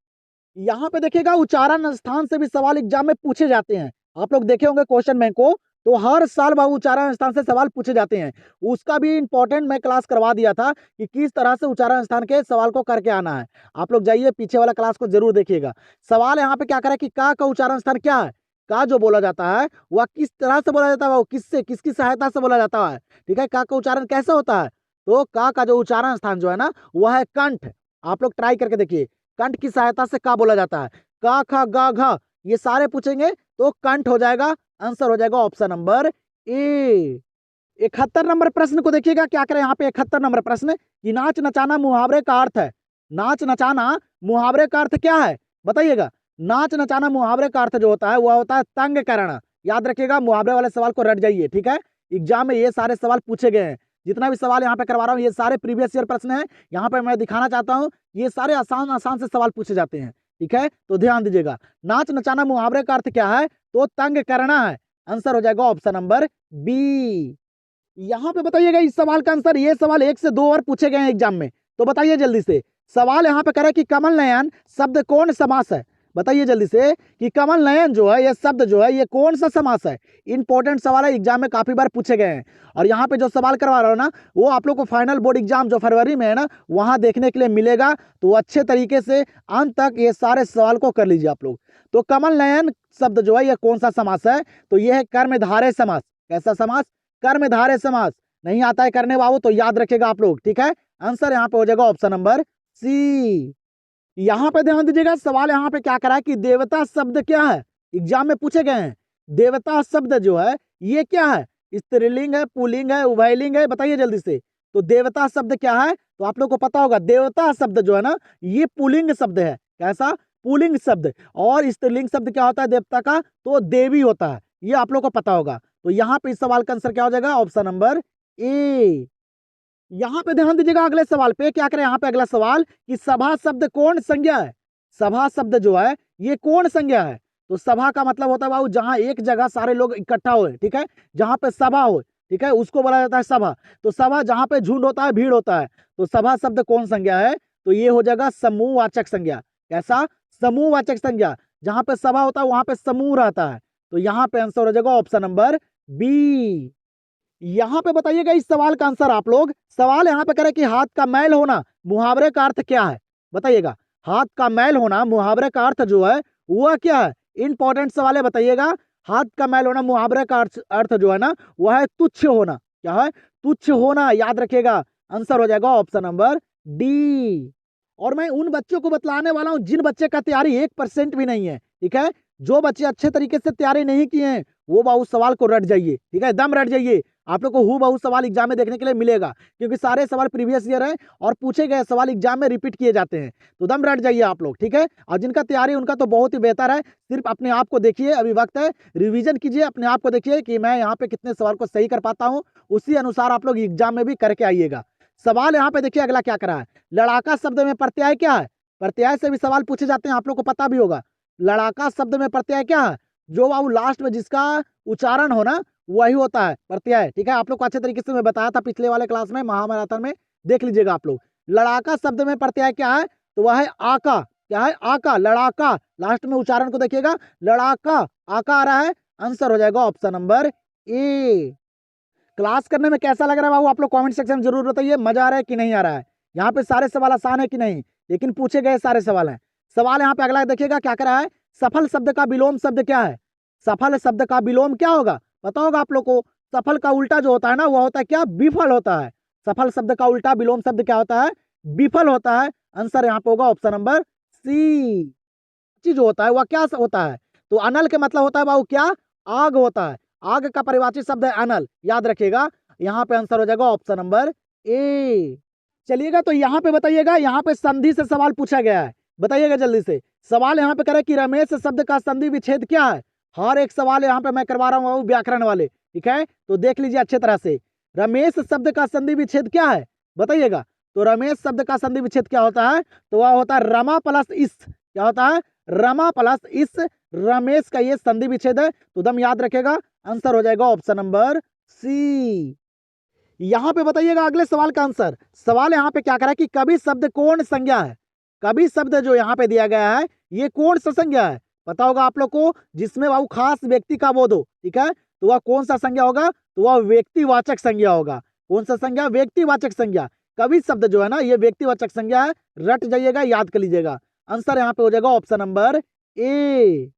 Speaker 1: यहाँ पे देखिएगा उच्चारण स्थान से भी सवाल एग्जाम में पूछे जाते हैं। आप लोग देखे होंगे क्वेश्चन बैंक को, तो हर साल बाबू उच्चारण स्थान से सवाल पूछे जाते हैं। उसका भी इंपॉर्टेंट मैं क्लास करवा दिया था कि किस तरह से उच्चारण स्थान के सवाल को करके आना है। आप लोग जाइए पीछे वाला क्लास को जरूर देखिएगा। सवाल यहाँ पे क्या करे कि का उच्चारण स्थान क्या है, का जो बोला जाता है वह किस तरह से बोला जाता है, वो किससे किसकी सहायता से बोला जाता है। ठीक है, का उच्चारण कैसे होता है, तो का जो उच्चारण स्थान जो है ना वह है कंठ। आप लोग ट्राई करके देखिए, कंठ की सहायता से का बोला जाता है। का ख ग घ ये सारे पूछेंगे तो कंठ हो जाएगा, आंसर हो जाएगा ऑप्शन नंबर ए। 71 नंबर प्रश्न को देखिएगा, क्या करें यहाँ पे 71 नंबर प्रश्न कि नाच नचाना मुहावरे का अर्थ है। नाच नचाना मुहावरे का अर्थ क्या है बताइएगा। नाच नचाना मुहावरे का अर्थ जो होता है वह होता है तंग करना। याद रखिएगा, मुहावरे वाले सवाल को रट जाइए। ठीक है, एग्जाम में ये सारे सवाल पूछे गए हैं। जितना भी सवाल यहाँ पे करवा रहा हूँ ये सारे प्रीवियस ईयर प्रश्न है। यहाँ पे मैं दिखाना चाहता हूँ ये सारे आसान आसान से सवाल पूछे जाते हैं। ठीक है, तो ध्यान दीजिएगा। नाच नचाना मुहावरे का अर्थ क्या है, तो तंग करना है। आंसर हो जाएगा ऑप्शन नंबर बी। यहाँ पे बताइएगा इस सवाल का आंसर। ये सवाल 1 से 2 बार पूछे गए हैं एग्जाम में, तो बताइए जल्दी से। सवाल यहाँ पे करे कि कमल नयन शब्द कौन समास है। बताइए जल्दी से कि कमल नयन जो है ये शब्द जो है ये कौन सा समास है। इंपॉर्टेंट सवाल है, एग्जाम में काफी बार पूछे गए हैं। और यहाँ पे जो सवाल करवा रहा हूँ ना वो आप लोग को फाइनल बोर्ड एग्जाम जो फरवरी में है ना वहां देखने के लिए मिलेगा। तो अच्छे तरीके से अंत तक ये सारे सवाल को कर लीजिए आप लोग। तो कमल नयन शब्द जो है ये कौन सा समास है, तो ये है कर्मधारय समास। कैसा समास, कर्मधारय समास। नहीं आता है करने बाबू तो याद रखेगा आप लोग। ठीक है, आंसर यहाँ पे हो जाएगा ऑप्शन नंबर सी। यहाँ पे ध्यान दीजिएगा, सवाल यहाँ पे क्या करा है कि देवता शब्द क्या है, एग्जाम में पूछे गए हैं। देवता शब्द जो है ये क्या है, स्त्रीलिंग है, पुल्लिंग है, उभयलिंग है, बताइए जल्दी से। तो देवता शब्द क्या है, तो आप लोग को पता होगा देवता शब्द जो है ना ये पुल्लिंग शब्द है। कैसा, पुल्लिंग शब्द। और स्त्रीलिंग शब्द क्या होता है देवता का, तो देवी होता है। ये आप लोग को पता होगा। तो यहाँ पे इस सवाल का आंसर क्या हो जाएगा, ऑप्शन नंबर ए। यहाँ पे ध्यान दीजिएगा अगले सवाल पे, क्या करें यहाँ पे अगला सवाल कि सभा शब्द कौन संज्ञा है। सभा शब्द जो है ये कौन संज्ञा है, तो सभा का मतलब होता है बाबू जहां एक जगह सारे लोग इकट्ठा हुए। ठीक है, जहां पे सभा हो, ठीक है, उसको बोला जाता है सभा। तो सभा जहां पे झुंड होता है, भीड़ होता है। तो सभा शब्द कौन संज्ञा है, तो ये हो जाएगा समूहवाचक संज्ञा। कैसा, समूहवाचक संज्ञा। जहां पे सभा होता है वहां पे समूह रहता है। तो यहाँ पे आंसर हो जाएगा ऑप्शन नंबर बी। यहाँ पे बताइएगा इस सवाल का आंसर आप लोग। सवाल यहाँ पे करें कि हाथ का मैल होना मुहावरे का अर्थ क्या है। बताइएगा, हाथ का मैल होना मुहावरे का अर्थ जो है वह क्या है। इंपॉर्टेंट सवाल है, बताइएगा। हाथ का मैल होना मुहावरे का अर्थ जो है ना वह है तुच्छ होना। क्या है, तुच्छ होना। याद रखिएगा, आंसर हो जाएगा ऑप्शन नंबर डी। और मैं उन बच्चों को बतलाने वाला हूं जिन बच्चे का तैयारी 1% भी नहीं है। ठीक है, जो बच्चे अच्छे तरीके से तैयारी नहीं किए हैं वो बाबू सवाल को रट जाइए। ठीक है, दम रट जाइए। आप लोग को हु बहु सवाल एग्जाम में देखने के लिए मिलेगा, क्योंकि सारे सवाल प्रीवियस ईयर है और पूछे गए सवाल एग्जाम में रिपीट किए जाते हैं। तो दम रट जाइए आप लोग। ठीक है, और जिनका तैयारी उनका तो बहुत ही बेहतर है। सिर्फ अपने आप को देखिए, अभी वक्त है, रिवीजन कीजिए, अपने आप को देखिए कि मैं यहाँ पे कितने सवाल को सही कर पाता हूँ। उसी अनुसार आप लोग एग्जाम में भी करके आइएगा। सवाल यहाँ पे देखिए अगला क्या करा है। लड़ाका शब्द में प्रत्यय क्या है, प्रत्यय से भी सवाल पूछे जाते हैं, आप लोग को पता भी होगा। लड़ाका शब्द में प्रत्यय क्या है, जो बाबू लास्ट में जिसका उच्चारण हो ना वही होता है प्रत्यय। ठीक है, आप लोग को अच्छे तरीके से मैं बताया था पिछले वाले क्लास में, महामैराथन में, देख लीजिएगा आप लोग। लड़ाका शब्द में प्रत्यय क्या है, तो वह है आका। क्या है, आका, लड़ाका। लास्ट में उच्चारण को देखिएगा, लड़ाका, आका आ रहा है। आंसर हो जाएगा ऑप्शन नंबर ए। क्लास करने में कैसा लग रहा है बाबू, आप लोग कमेंट सेक्शन में जरूर बताइए। मजा आ रहा है कि नहीं आ रहा है। यहाँ पे सारे सवाल आसान है कि नहीं, लेकिन पूछे गए सारे सवाल हैं। सवाल यहाँ पे अगला देखिएगा क्या करा है। सफल शब्द का विलोम शब्द क्या है। सफल शब्द का विलोम क्या होगा, पता होगा आप लोग को। सफल का उल्टा जो होता है ना वह होता है क्या, विफल होता है। सफल शब्द का उल्टा विलोम शब्द क्या होता है, विफल होता है। आंसर यहाँ पे होगा ऑप्शन नंबर सी। चीज होता है वह क्या होता है, तो अनल के मतलब होता है बाबू क्या, आग होता है। आग का परिवाची शब्द है अनल, याद रखिएगा। यहाँ पे आंसर हो जाएगा ऑप्शन नंबर ए। चलिएगा, तो यहाँ पे बताइएगा, यहाँ पे संधि से सवाल पूछा गया है। बताइएगा जल्दी से। सवाल यहाँ पे करे कि रमेश शब्द का संधि विच्छेद क्या है। हर एक सवाल यहाँ पे मैं करवा रहा हूँ व्याकरण वाले। ठीक है, तो देख लीजिए अच्छे तरह से। रमेश शब्द का संधि विच्छेद क्या है बताइएगा। तो रमेश शब्द का संधि विच्छेद क्या होता है, तो वह होता है रमा प्लस इस। क्या होता है, रमा प्लस इस। रमेश का ये संधि विच्छेद है, तो दम याद रखेगा। आंसर हो जाएगा ऑप्शन नंबर सी। यहाँ पे बताइएगा अगले सवाल का आंसर। सवाल यहाँ पे क्या करा कि कवि शब्द कौन संज्ञा है। कवि शब्द जो यहाँ पे दिया गया है ये कौन सा संज्ञा है, पता होगा आप लोग को, जिसमें बाबू खास व्यक्ति का बोध हो। ठीक है, तो वह कौन सा संज्ञा होगा? तो वह व्यक्तिवाचक संज्ञा होगा। कौन सा संज्ञा? व्यक्तिवाचक संज्ञा। कवि शब्द जो है ना, ये व्यक्तिवाचक संज्ञा है, रट जाइएगा, याद कर लीजिएगा। आंसर यहाँ पे हो जाएगा ऑप्शन नंबर ए।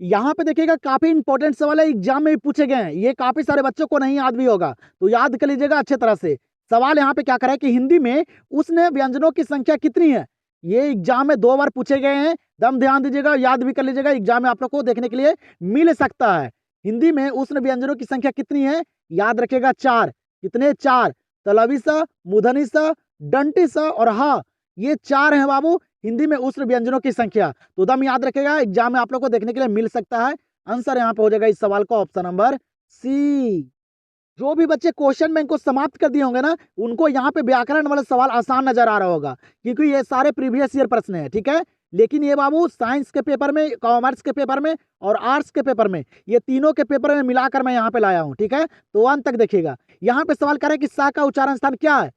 Speaker 1: यहाँ पे देखिएगा काफी इंपॉर्टेंट सवाल है, एग्जाम में भी पूछे गए हैं, ये काफी सारे बच्चों को नहीं याद भी होगा, तो याद कर लीजिएगा अच्छे तरह से। सवाल यहाँ पे क्या करा है कि हिंदी में उष्ण व्यंजनों की संख्या कितनी है? ये एग्जाम में 2 बार पूछे गए हैं, दम ध्यान दीजिएगा, याद भी कर लीजिएगा, एग्जाम में आप लोग को देखने के लिए मिल सकता है। हिंदी में उष्ण व्यंजनों की संख्या कितनी है? याद रखिएगा 4। कितने? 4। तलवी स, मूर्धनी स, दंती स और हा, ये 4 हैं बाबू हिंदी में उष्ण व्यंजनों की संख्या। तो दम याद रखेगा, एग्जाम में आप लोग को देखने के लिए मिल सकता है। आंसर यहाँ पे हो जाएगा इस सवाल का ऑप्शन नंबर सी। जो भी बच्चे क्वेश्चन बैंक को समाप्त कर दिए होंगे ना, उनको यहाँ पे व्याकरण वाला सवाल आसान नजर आ रहा होगा, क्योंकि ये सारे प्रीवियस ईयर प्रश्न है, ठीक है। लेकिन ये बाबू साइंस के पेपर में, कॉमर्स के पेपर में और आर्ट्स के पेपर में, ये तीनों के पेपर में मिलाकर मैं यहाँ पे लाया हूँ, ठीक है। तो अंत तक देखिएगा। यहाँ पे सवाल करें कि सा का उच्चारण स्थान क्या है?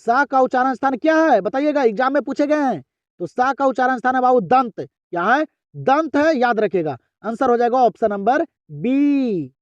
Speaker 1: सा का उच्चारण स्थान क्या है बताइएगा, एग्जाम में पूछे गए हैं। तो सा का उच्चारण स्थान है बाबू दंत। क्या है? दंत है, याद रखिएगा। आंसर हो जाएगा ऑप्शन नंबर बी।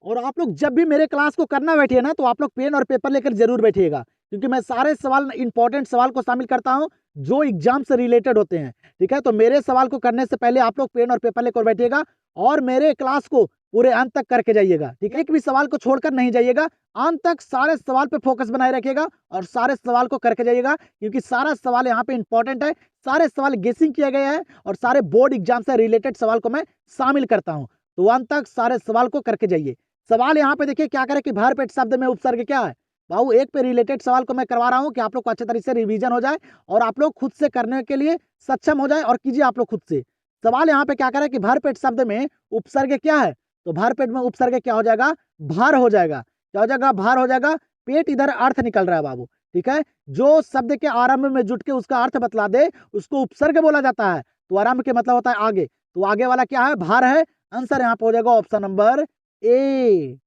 Speaker 1: और आप लोग जब भी मेरे क्लास को करना बैठिए ना, तो आप लोग पेन और पेपर लेकर जरूर बैठिएगा, क्योंकि मैं सारे सवाल, इंपॉर्टेंट सवाल को शामिल करता हूं जो एग्जाम से रिलेटेड होते हैं, ठीक है। तो मेरे सवाल को करने से पहले आप लोग पेन और पेपर लेकर बैठिएगा और मेरे क्लास को पूरे अंत तक करके जाइएगा, ठीक है। एक भी सवाल को छोड़कर नहीं जाइएगा, अंत तक सारे सवाल पे फोकस बनाए रखिएगा और सारे सवाल को करके जाइएगा, क्योंकि सारा सवाल यहाँ पे इंपॉर्टेंट है। सारे सवाल गेसिंग किए गए हैं और सारे बोर्ड एग्जाम से रिलेटेड सवाल को मैं शामिल करता हूँ। तो अंत तक सारे सवाल को करके जाइए। सवाल यहाँ पे देखिए क्या करे कि भर पेट शब्द में उपसर्ग क्या है। बाबू एक पे रिलेटेड सवाल को मैं करवा रहा हूँ कि आप लोग को अच्छे तरीके से रिवीजन हो जाए और आप लोग खुद से करने के लिए सक्षम हो जाए, और कीजिए आप लोग खुद से। सवाल यहाँ पे क्या करे कि भर पेट शब्द में उपसर्ग क्या है? तो भर पेट में उपसर्ग क्या हो जाएगा? भार हो जाएगा। क्या हो जाएगा? भार हो जाएगा। पेट इधर अर्थ निकल रहा है बाबू, ठीक है। जो शब्द के आरंभ में जुट के उसका अर्थ बतला दे, उसको उपसर्ग बोला जाता है। तो आरंभ के मतलब होता है आगे, तो आगे वाला क्या है? भार है। आंसर यहाँ पे हो जाएगा ऑप्शन नंबर ए।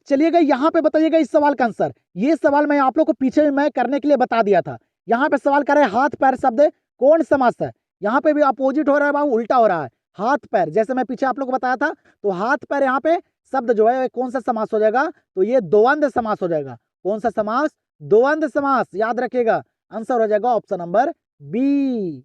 Speaker 1: चलिएगा यहाँ पे बताइएगा इस सवाल का आंसर। ये सवाल मैं आप लोग को पीछे मैं करने के लिए बता दिया था। यहाँ पे सवाल कर रहे हैं हाथ पैर शब्द कौन समास है? यहाँ पे भी अपोजिट हो रहा है बाबू, उल्टा हो रहा है। हाथ पैर, जैसे मैं पीछे आप लोग को बताया था, तो हाथ पैर यहाँ पे शब्द जो है कौन सा समास हो जाएगा? तो ये द्वंद्व समास हो जाएगा। कौन सा समास? द्वंद्व समास, याद रखिएगा। आंसर हो जाएगा ऑप्शन नंबर बी।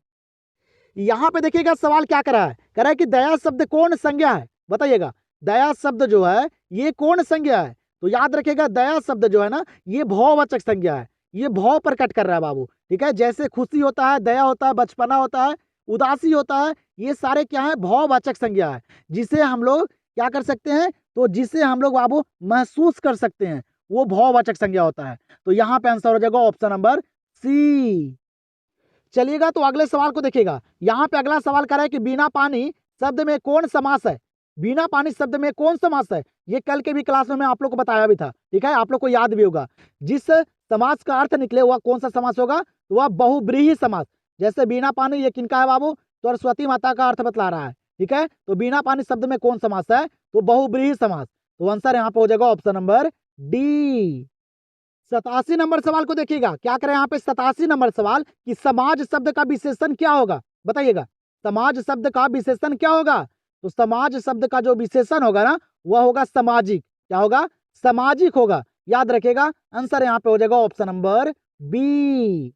Speaker 1: यहाँ पे देखिएगा सवाल क्या करा है, कह रहा है कि दया शब्द कौन संज्ञा है? बताइएगा, दया शब्द जो है ये कौन संज्ञा है? तो याद रखिएगा दया शब्द जो है ना, ये भाववाचक संज्ञा है। ये भाव प्रकट कर रहा है बाबू, ठीक है। जैसे खुशी होता है, दया होता है, बचपना होता है, उदासी होता है, ये सारे क्या है? भाववाचक संज्ञा है, जिसे हम लोग क्या कर सकते हैं? तो जिसे हम लोग बाबू महसूस कर सकते हैं, वो भाववाचक संज्ञा होता है। तो यहाँ पे आंसर हो जाएगा ऑप्शन नंबर सी। चलिएगा तो अगले सवाल को देखिएगा। यहाँ पे अगला सवाल कर रहा है कि बिना पानी शब्द में कौन समास है? बिना पानी शब्द में कौन समास है? ये कल के भी क्लास में मैं आप लोग को बताया भी था, ठीक है, आप लोग को याद भी होगा। जिस समास का अर्थ निकले वह कौन सा समास होगा? तो वह बहुब्रीहि समास। जैसे बिना पानी, ये किनका है बाबू? सरस्वती माता का अर्थ बतला रहा है, ठीक है। तो बिना पानी शब्द में कौन समास है? तो बहुब्रीहि समास। तो आंसर यहाँ पे हो जाएगा ऑप्शन नंबर डी। 87 नंबर सवाल को देखिएगा, क्या करें यहाँ पे 87 नंबर सवाल कि समाज शब्द का विशेषण क्या होगा? बताइएगा, समाज शब्द का विशेषण क्या होगा? तो समाज शब्द का जो विशेषण होगा ना, वह होगा सामाजिक। क्या होगा? सामाजिक होगा, याद रखिएगा। आंसर यहाँ पे हो जाएगा ऑप्शन नंबर बी।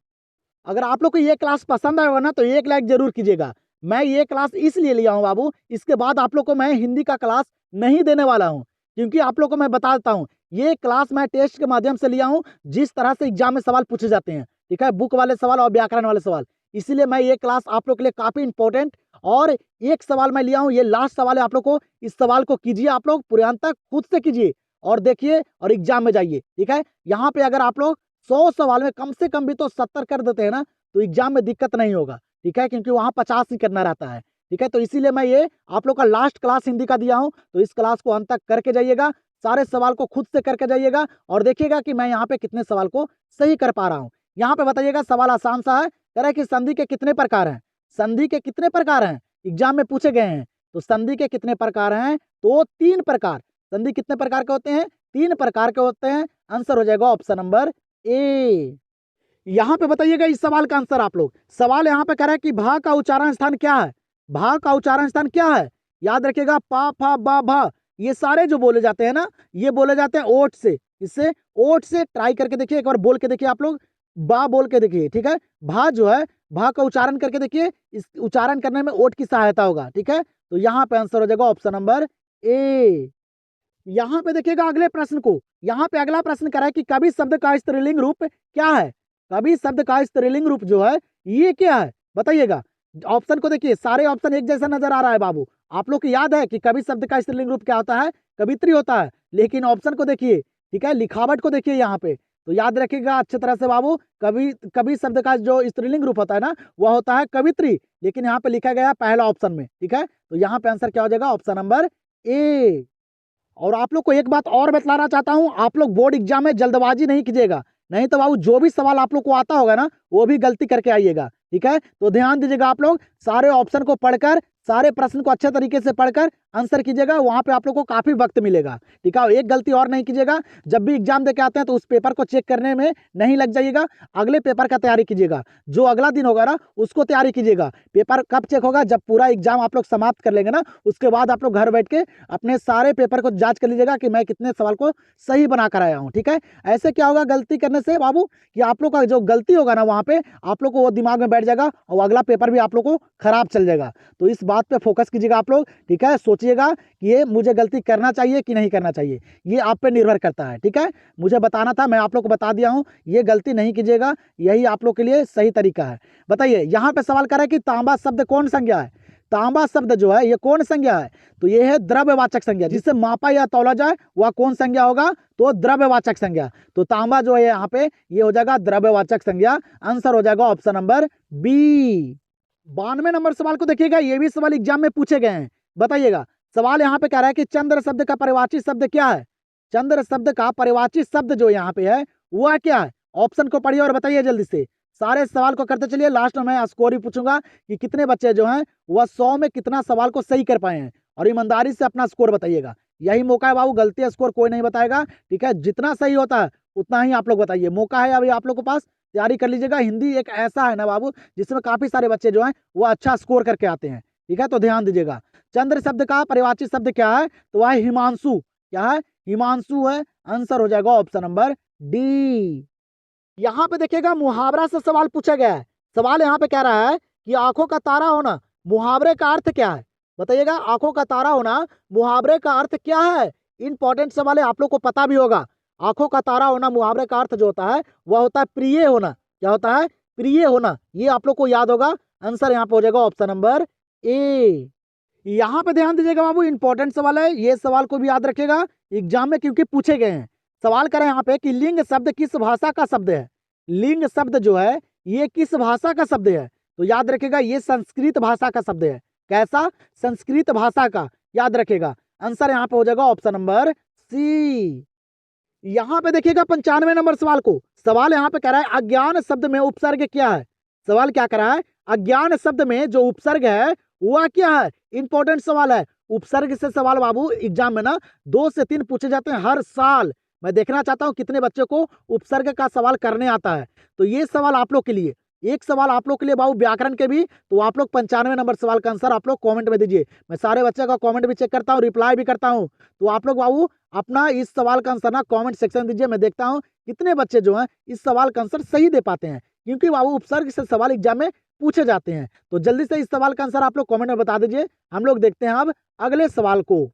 Speaker 1: अगर आप लोग को ये क्लास पसंद आएगा ना, तो एक लाइक जरूर कीजिएगा। मैं ये क्लास इसलिए लिया हूँ बाबू, इसके बाद आप लोग को मैं हिंदी का क्लास नहीं देने वाला हूँ, क्योंकि आप लोग को मैं बता देता हूँ, ये क्लास मैं टेस्ट के माध्यम से लिया हूँ, जिस तरह से एग्जाम में सवाल पूछे जाते हैं, ठीक है, बुक वाले सवाल और व्याकरण वाले सवाल। इसीलिए मैं ये क्लास आप लोग के लिए काफी इंपॉर्टेंट, और एक सवाल मैं लिया हूँ, ये लास्ट सवाल है आप लोग को। इस सवाल को कीजिए, आप लोग पूरे अंत तक खुद से कीजिए और देखिए और एग्जाम में जाइए, ठीक है। यहाँ पे अगर आप लोग 100 सवाल में कम से कम भी तो 70 कर देते हैं ना, तो एग्जाम में दिक्कत नहीं होगा, ठीक है, क्योंकि वहाँ 50 ही करना रहता है, ठीक है। तो इसीलिए मैं ये आप लोग का लास्ट क्लास हिंदी का दिया हूँ। तो इस क्लास को अंत तक करके जाइएगा, सारे सवाल को खुद से करके जाइएगा और देखिएगा कि मैं यहाँ पे कितने सवाल को सही कर पा रहा हूँ। यहाँ पे बताइएगा, सवाल आसान सा है, कह रहा है कि संधि के कितने प्रकार हैं? संधि के कितने प्रकार हैं? एग्जाम में पूछे गए हैं। तो संधि के कितने प्रकार हैं? तो 3 प्रकार। संधि कितने प्रकार के होते हैं? 3 प्रकार के होते हैं। आंसर हो जाएगा ऑप्शन नंबर ए। यहाँ पे बताइएगा इस सवाल का आंसर आप लोग। सवाल यहाँ पे कह रहा है कि भा का उच्चारण स्थान क्या है? भा का उच्चारण स्थान क्या है? याद रखिएगा, पा फा बा भा, ये सारे जो बोले जाते हैं ना, ये बोले जाते हैं ओठ से। इससे ओठ से ट्राई करके देखिए, एक बार बोल के देखिए आप लोग, बा बोल के देखिए, ठीक है। भा जो है, भा का उच्चारण करके देखिए, इस उच्चारण करने में ओठ की सहायता होगा, ठीक है। तो यहाँ पे आंसर हो जाएगा ऑप्शन नंबर ए। यहाँ पे देखिएगा अगले प्रश्न को, यहाँ पे अगला प्रश्न करा है कि कवि शब्द का स्त्रीलिंग रूप क्या है। कवि शब्द का स्त्रीलिंग रूप जो है ये क्या है, बताइएगा। ऑप्शन को देखिए, सारे ऑप्शन एक जैसा नजर आ रहा है बाबू। आप लोग को याद है कि कवि शब्द का स्त्रीलिंग रूप क्या होता है, कवित्री होता है। लेकिन ऑप्शन को देखिए, ठीक है, लिखावट को देखिए यहाँ पे, तो याद रखिएगा अच्छी तरह से बाबू। कवि कवि शब्द का जो स्त्रीलिंग रूप होता है ना, वह होता है कवित्री। लेकिन यहाँ पे लिखा गया है पहला ऑप्शन में, ठीक है। तो यहाँ पे आंसर क्या हो जाएगा, ऑप्शन नंबर ए। और आप लोग को एक बात और बतलाना चाहता हूं, आप लोग बोर्ड एग्जाम में जल्दबाजी नहीं कीजिएगा, नहीं तो बाबू जो भी सवाल आप लोग को आता होगा ना, वो भी गलती करके आइएगा, ठीक है। तो ध्यान दीजिएगा, आप लोग सारे ऑप्शन को पढ़कर, सारे प्रश्न को अच्छे तरीके से पढ़कर आंसर कीजिएगा, वहां पे आप लोग को काफी वक्त मिलेगा, ठीक है। एक गलती और नहीं कीजिएगा, जब भी एग्जाम देके आते हैं तो उस पेपर को चेक करने में नहीं लग जाइएगा, अगले पेपर का तैयारी कीजिएगा। जो अगला दिन होगा ना, उसको तैयारी कीजिएगा। पेपर कब चेक होगा, जब पूरा एग्जाम आप लोग समाप्त कर लेंगे ना, उसके बाद आप लोग घर बैठ के अपने सारे पेपर को जांच कर लीजिएगा कि मैं कितने सवाल को सही बना कर आया हूँ, ठीक है। ऐसे क्या होगा गलती करने से बाबू, कि आप लोग का जो गलती होगा ना, वहां पे आप लोग को वो दिमाग में बैठ जाएगा और अगला पेपर भी आप लोग को खराब चल जाएगा। तो इस बात पे फोकस कीजिएगा आप लोग, ठीक है। सोचिएगा कि ये मुझे गलती करना चाहिए कि नहीं करना चाहिए, ये आप पे निर्भर करता है, ठीक है। मुझे बताना था, मैं आप लोग को बता दिया हूं, ये गलती नहीं कीजिएगा, यही आप लोग के लिए सही तरीका है। बताइए, यहाँ पे सवाल कर रहा है कि तांबा शब्द कौन संज्ञा है। तांबा शब्द जो है ये कौन संज्ञा है, तो ये है द्रव्यवाचक संज्ञा, जिससे मापा या तौला जाए वह कौन संज्ञा होगा, तो द्रव्यवाचक संज्ञा। तो तांबा जो है यहाँ पे ये हो जाएगा द्रव्यवाचक संज्ञा। आंसर हो जाएगा ऑप्शन नंबर बी। 92 नंबर सवाल को देखिएगा, ये भी सवाल एग्जाम में पूछे गए हैं। बताइएगा, सवाल यहाँ पे कह रहा है कि चंद्र शब्द का परिवाची शब्द क्या है। चंद्र शब्द का परिवाची शब्द जो यहाँ पे है वह क्या है। ऑप्शन को पढ़िए और बताइए जल्दी से, सारे सवाल को करते चलिए। लास्ट में मैं स्कोर ही पूछूंगा कि कितने बच्चे जो हैं वह 100 में कितना सवाल को सही कर पाए हैं, और ईमानदारी से अपना स्कोर बताइएगा। यही मौका है बाबू, गलती स्कोर कोई नहीं बताएगा, ठीक है। जितना सही होता है उतना ही आप लोग बताइए, मौका है अभी आप लोग के पास, तैयारी कर लीजिएगा। हिंदी एक ऐसा है ना बाबू, जिसमें काफी सारे बच्चे जो हैं वो अच्छा स्कोर करके आते हैं, ठीक है। तो ध्यान दीजिएगा, चंद्र शब्द का परिवाची शब्द क्या है, तो वह हिमांशु। क्या है, हिमांशु है। आंसर हो जाएगा ऑप्शन नंबर डी। यहाँ पे देखिएगा, मुहावरा से सवाल पूछा गया है। सवाल यहाँ पे कह रहा है कि आंखों का तारा होना मुहावरे का अर्थ क्या है। बताइएगा, आंखों का तारा होना मुहावरे का अर्थ क्या है। इंपॉर्टेंट सवाल है, आप लोग को पता भी होगा। आंखों का तारा होना मुहावरे का अर्थ जो होता है वह होता है प्रिय होना। क्या होता है, प्रिय होना, ये आप लोग को याद होगा। आंसर यहाँ पे हो जाएगा ऑप्शन नंबर ए। यहाँ पे ध्यान दीजिएगा बाबू, इंपॉर्टेंट सवाल है, ये सवाल को भी याद रखिएगा एग्जाम में, क्योंकि पूछे गए हैं। सवाल करें यहाँ पे कि लिंग शब्द किस भाषा का शब्द है। लिंग शब्द जो है ये किस भाषा का शब्द है, तो याद रखेगा ये संस्कृत भाषा का शब्द है। कैसा, संस्कृत भाषा का, याद रखेगा। आंसर यहाँ पे हो जाएगा ऑप्शन नंबर सी। यहाँ पे देखिएगा 95 नंबर सवाल को, सवाल यहाँ पे कह रहा है अज्ञान शब्द में उपसर्ग क्या है। सवाल क्या कर रहा है, अज्ञान शब्द में जो उपसर्ग है वह क्या है। इंपॉर्टेंट सवाल है, उपसर्ग से सवाल बाबू एग्जाम में ना 2 से 3 पूछे जाते हैं हर साल। मैं देखना चाहता हूं कितने बच्चों को उपसर्ग का सवाल करने आता है। तो ये सवाल आप लोग के लिए, एक सवाल आप लोग के लिए बाबू व्याकरण के भी, तो आप लोग 95 नंबर सवाल का आंसर आप लोग कमेंट में दीजिए। मैं सारे बच्चे का कमेंट भी चेक करता हूँ, रिप्लाई भी करता हूँ। तो आप लोग बाबू अपना इस सवाल का आंसर ना कमेंट सेक्शन में दीजिए। मैं देखता हूँ कितने बच्चे जो हैं इस सवाल का आंसर सही दे पाते हैं, क्योंकि बाबू उपसर्ग से सवाल एग्जाम में पूछे जाते हैं। तो जल्दी से इस सवाल का आंसर आप लोग कमेंट में बता दीजिए। हम लोग देखते हैं अब अगले सवाल को।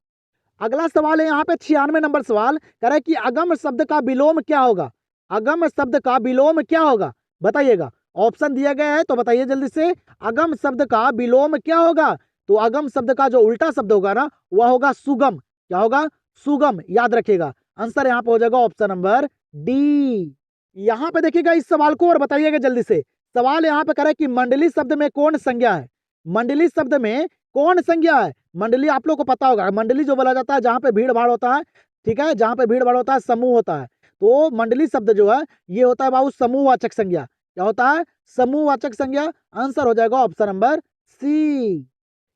Speaker 1: अगला सवाल है यहाँ पे 96 नंबर सवाल, कह रहा है कि अगम शब्द का विलोम क्या होगा। अगम शब्द का विलोम क्या होगा, बताइएगा। ऑप्शन दिया गया है तो बताइए जल्दी से, अगम शब्द का विलोम क्या होगा। तो अगम शब्द का जो उल्टा शब्द होगा ना वह होगा सुगम। क्या होगा, सुगम, याद रखिएगा। आंसर यहाँ पे हो जाएगा ऑप्शन नंबर डी। यहाँ पे देखिएगा इस सवाल को और बताइएगा जल्दी से। सवाल यहाँ पे कह रहा है कि मंडली शब्द में कौन संज्ञा है। मंडली शब्द में कौन संज्ञा है। मंडली आप लोग को पता होगा, मंडली जो बोला जाता है जहाँ पे भीड़ भाड़ होता है, ठीक है, जहाँ पे भीड़ भाड़ होता है, समूह होता है। तो मंडली शब्द जो है ये होता है बाबू समूहवाचक संज्ञा। क्या होता है, समूहवाचक संज्ञा। आंसर हो जाएगा ऑप्शन नंबर सी।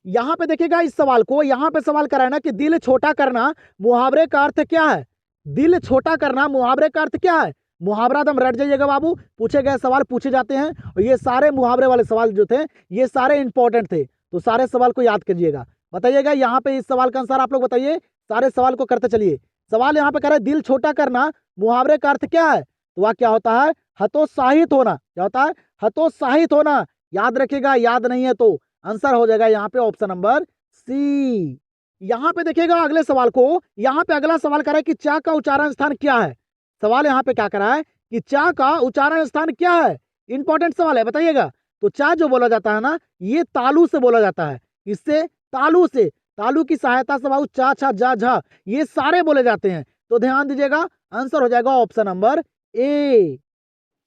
Speaker 1: यहाँ पे देखिएगा इस सवाल को, यहाँ पे सवाल करा है ना कि दिल छोटा करना मुहावरे का अर्थ क्या है। दिल छोटा करना मुहावरे का अर्थ क्या है। मुहावरा दम रट जाइएगा बाबू, पूछे गए सवाल पूछे जाते हैं, और ये सारे मुहावरे वाले सवाल जो थे ये सारे इंपॉर्टेंट थे। तो सारे सवाल को याद कीजिएगा, बताइएगा। यहाँ पे इस सवाल का आंसर आप लोग बताइए, सारे सवाल को करते चलिए। सवाल यहाँ पे कह रहा है दिल छोटा करना, मुहावरे का अर्थ क्या है? तो वह क्या होता है? हतोत्साहित होना। क्या होता है? हतोत्साहित होना। याद रखिएगा, याद नहीं है तो आंसर हो जाएगा यहाँ पे ऑप्शन नंबर सी। यहाँ पे देखिएगा अगले सवाल को, यहाँ पे अगला सवाल कर रहा है कि चा का उच्चारण स्थान क्या है। सवाल यहाँ पे क्या कर रहा है कि चा का उच्चारण स्थान क्या है। इंपॉर्टेंट सवाल है, बताइएगा। तो चा जो बोला जाता है ना, ये तालु से बोला जाता है। इससे तालु से, तालु की सहायता से बाबू चा छा जा झा ये सारे बोले जाते हैं। तो ध्यान दीजिएगा, आंसर हो जाएगा ऑप्शन नंबर ए।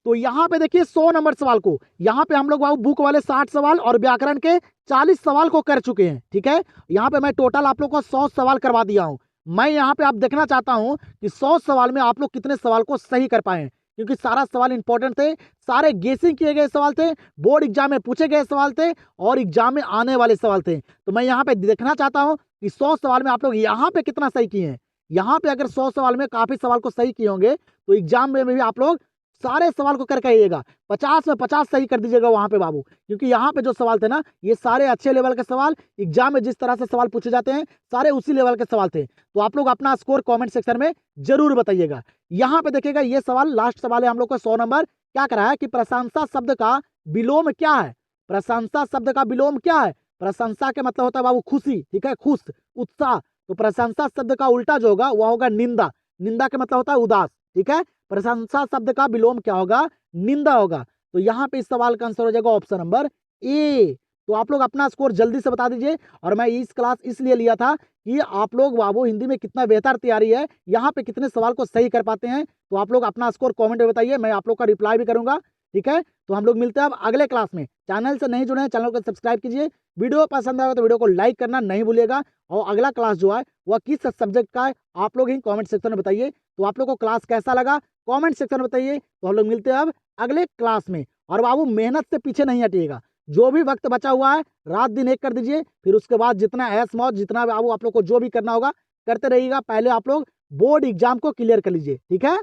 Speaker 1: तो यहाँ पे देखिए 100 नंबर सवाल को, यहाँ पे हम लोग बाबू बुक वाले 60 सवाल और व्याकरण के 40 सवाल को कर चुके हैं। ठीक है, यहाँ पे मैं टोटल आप लोग को 100 सवाल करवा दिया हूँ। मैं यहाँ पे आप देखना चाहता हूँ कि 100 सवाल में आप लोग कितने सवाल को सही कर पाए, क्योंकि सारा सवाल इंपॉर्टेंट थे, सारे गेसिंग किए गए सवाल थे, बोर्ड एग्जाम में पूछे गए सवाल थे और एग्जाम में आने वाले सवाल थे। तो मैं यहाँ पे देखना चाहता हूँ कि 100 सवाल में आप लोग यहाँ पे कितना सही किए हैं। यहाँ पे अगर 100 सवाल में काफी सवाल को सही किए होंगे तो एग्जाम में भी आप लोग सारे सवाल को करके आइएगा, 50 में 50 सही कर दीजिएगा वहां पे बाबू, क्योंकि यहाँ पे जो सवाल थे ना, ये सारे अच्छे लेवल के सवाल, एग्जाम में जिस तरह से सवाल पूछे जाते हैं सारे उसी लेवल के सवाल थे। तो आप लोग अपना स्कोर कमेंट सेक्शन में जरूर बताइएगा। यहाँ पे देखिएगा ये सवाल लास्ट सवाल है हम लोग का 100 नंबर। क्या करा है कि प्रशंसा शब्द का विलोम क्या है? प्रशंसा शब्द का विलोम क्या है? प्रशंसा के मतलब होता है बाबू खुशी, ठीक है, खुश, उत्साह। तो प्रशंसा शब्द का उल्टा जो होगा वह होगा निंदा। निंदा का मतलब होता है उदास। ठीक है, प्रशंसा शब्द का विलोम क्या होगा? निंदा होगा। तो यहाँ पे इस सवाल का आंसर हो जाएगा ऑप्शन नंबर ए। तो आप लोग अपना स्कोर जल्दी से बता दीजिए। और मैं इस क्लास इसलिए लिया था कि आप लोग बाबू हिंदी में कितना बेहतर तैयारी है, यहाँ पे कितने सवाल को सही कर पाते हैं। तो आप लोग अपना स्कोर कमेंट में बताइए, मैं आप लोग का रिप्लाई भी करूंगा। ठीक है, तो हम लोग मिलते हैं अब अगले क्लास में। चैनल से नहीं जुड़े हैं, चैनल को सब्सक्राइब कीजिए। वीडियो पसंद आएगा तो वीडियो को लाइक करना नहीं भूलिएगा। और अगला क्लास जो है वह किस सब्जेक्ट का है आप लोग ही कमेंट सेक्शन में बताइए। तो आप लोग को क्लास कैसा लगा कमेंट सेक्शन में बताइए। तो हम लोग मिलते हैं अब अगले क्लास में। और बाबू मेहनत से पीछे नहीं हटिएगा, जो भी वक्त बचा हुआ है रात दिन एक कर दीजिए, फिर उसके बाद जितना ऐश मौज जितना बाबू आप लोग को जो भी करना होगा करते रहिएगा। पहले आप लोग बोर्ड एग्जाम को क्लियर कर लीजिए। ठीक है।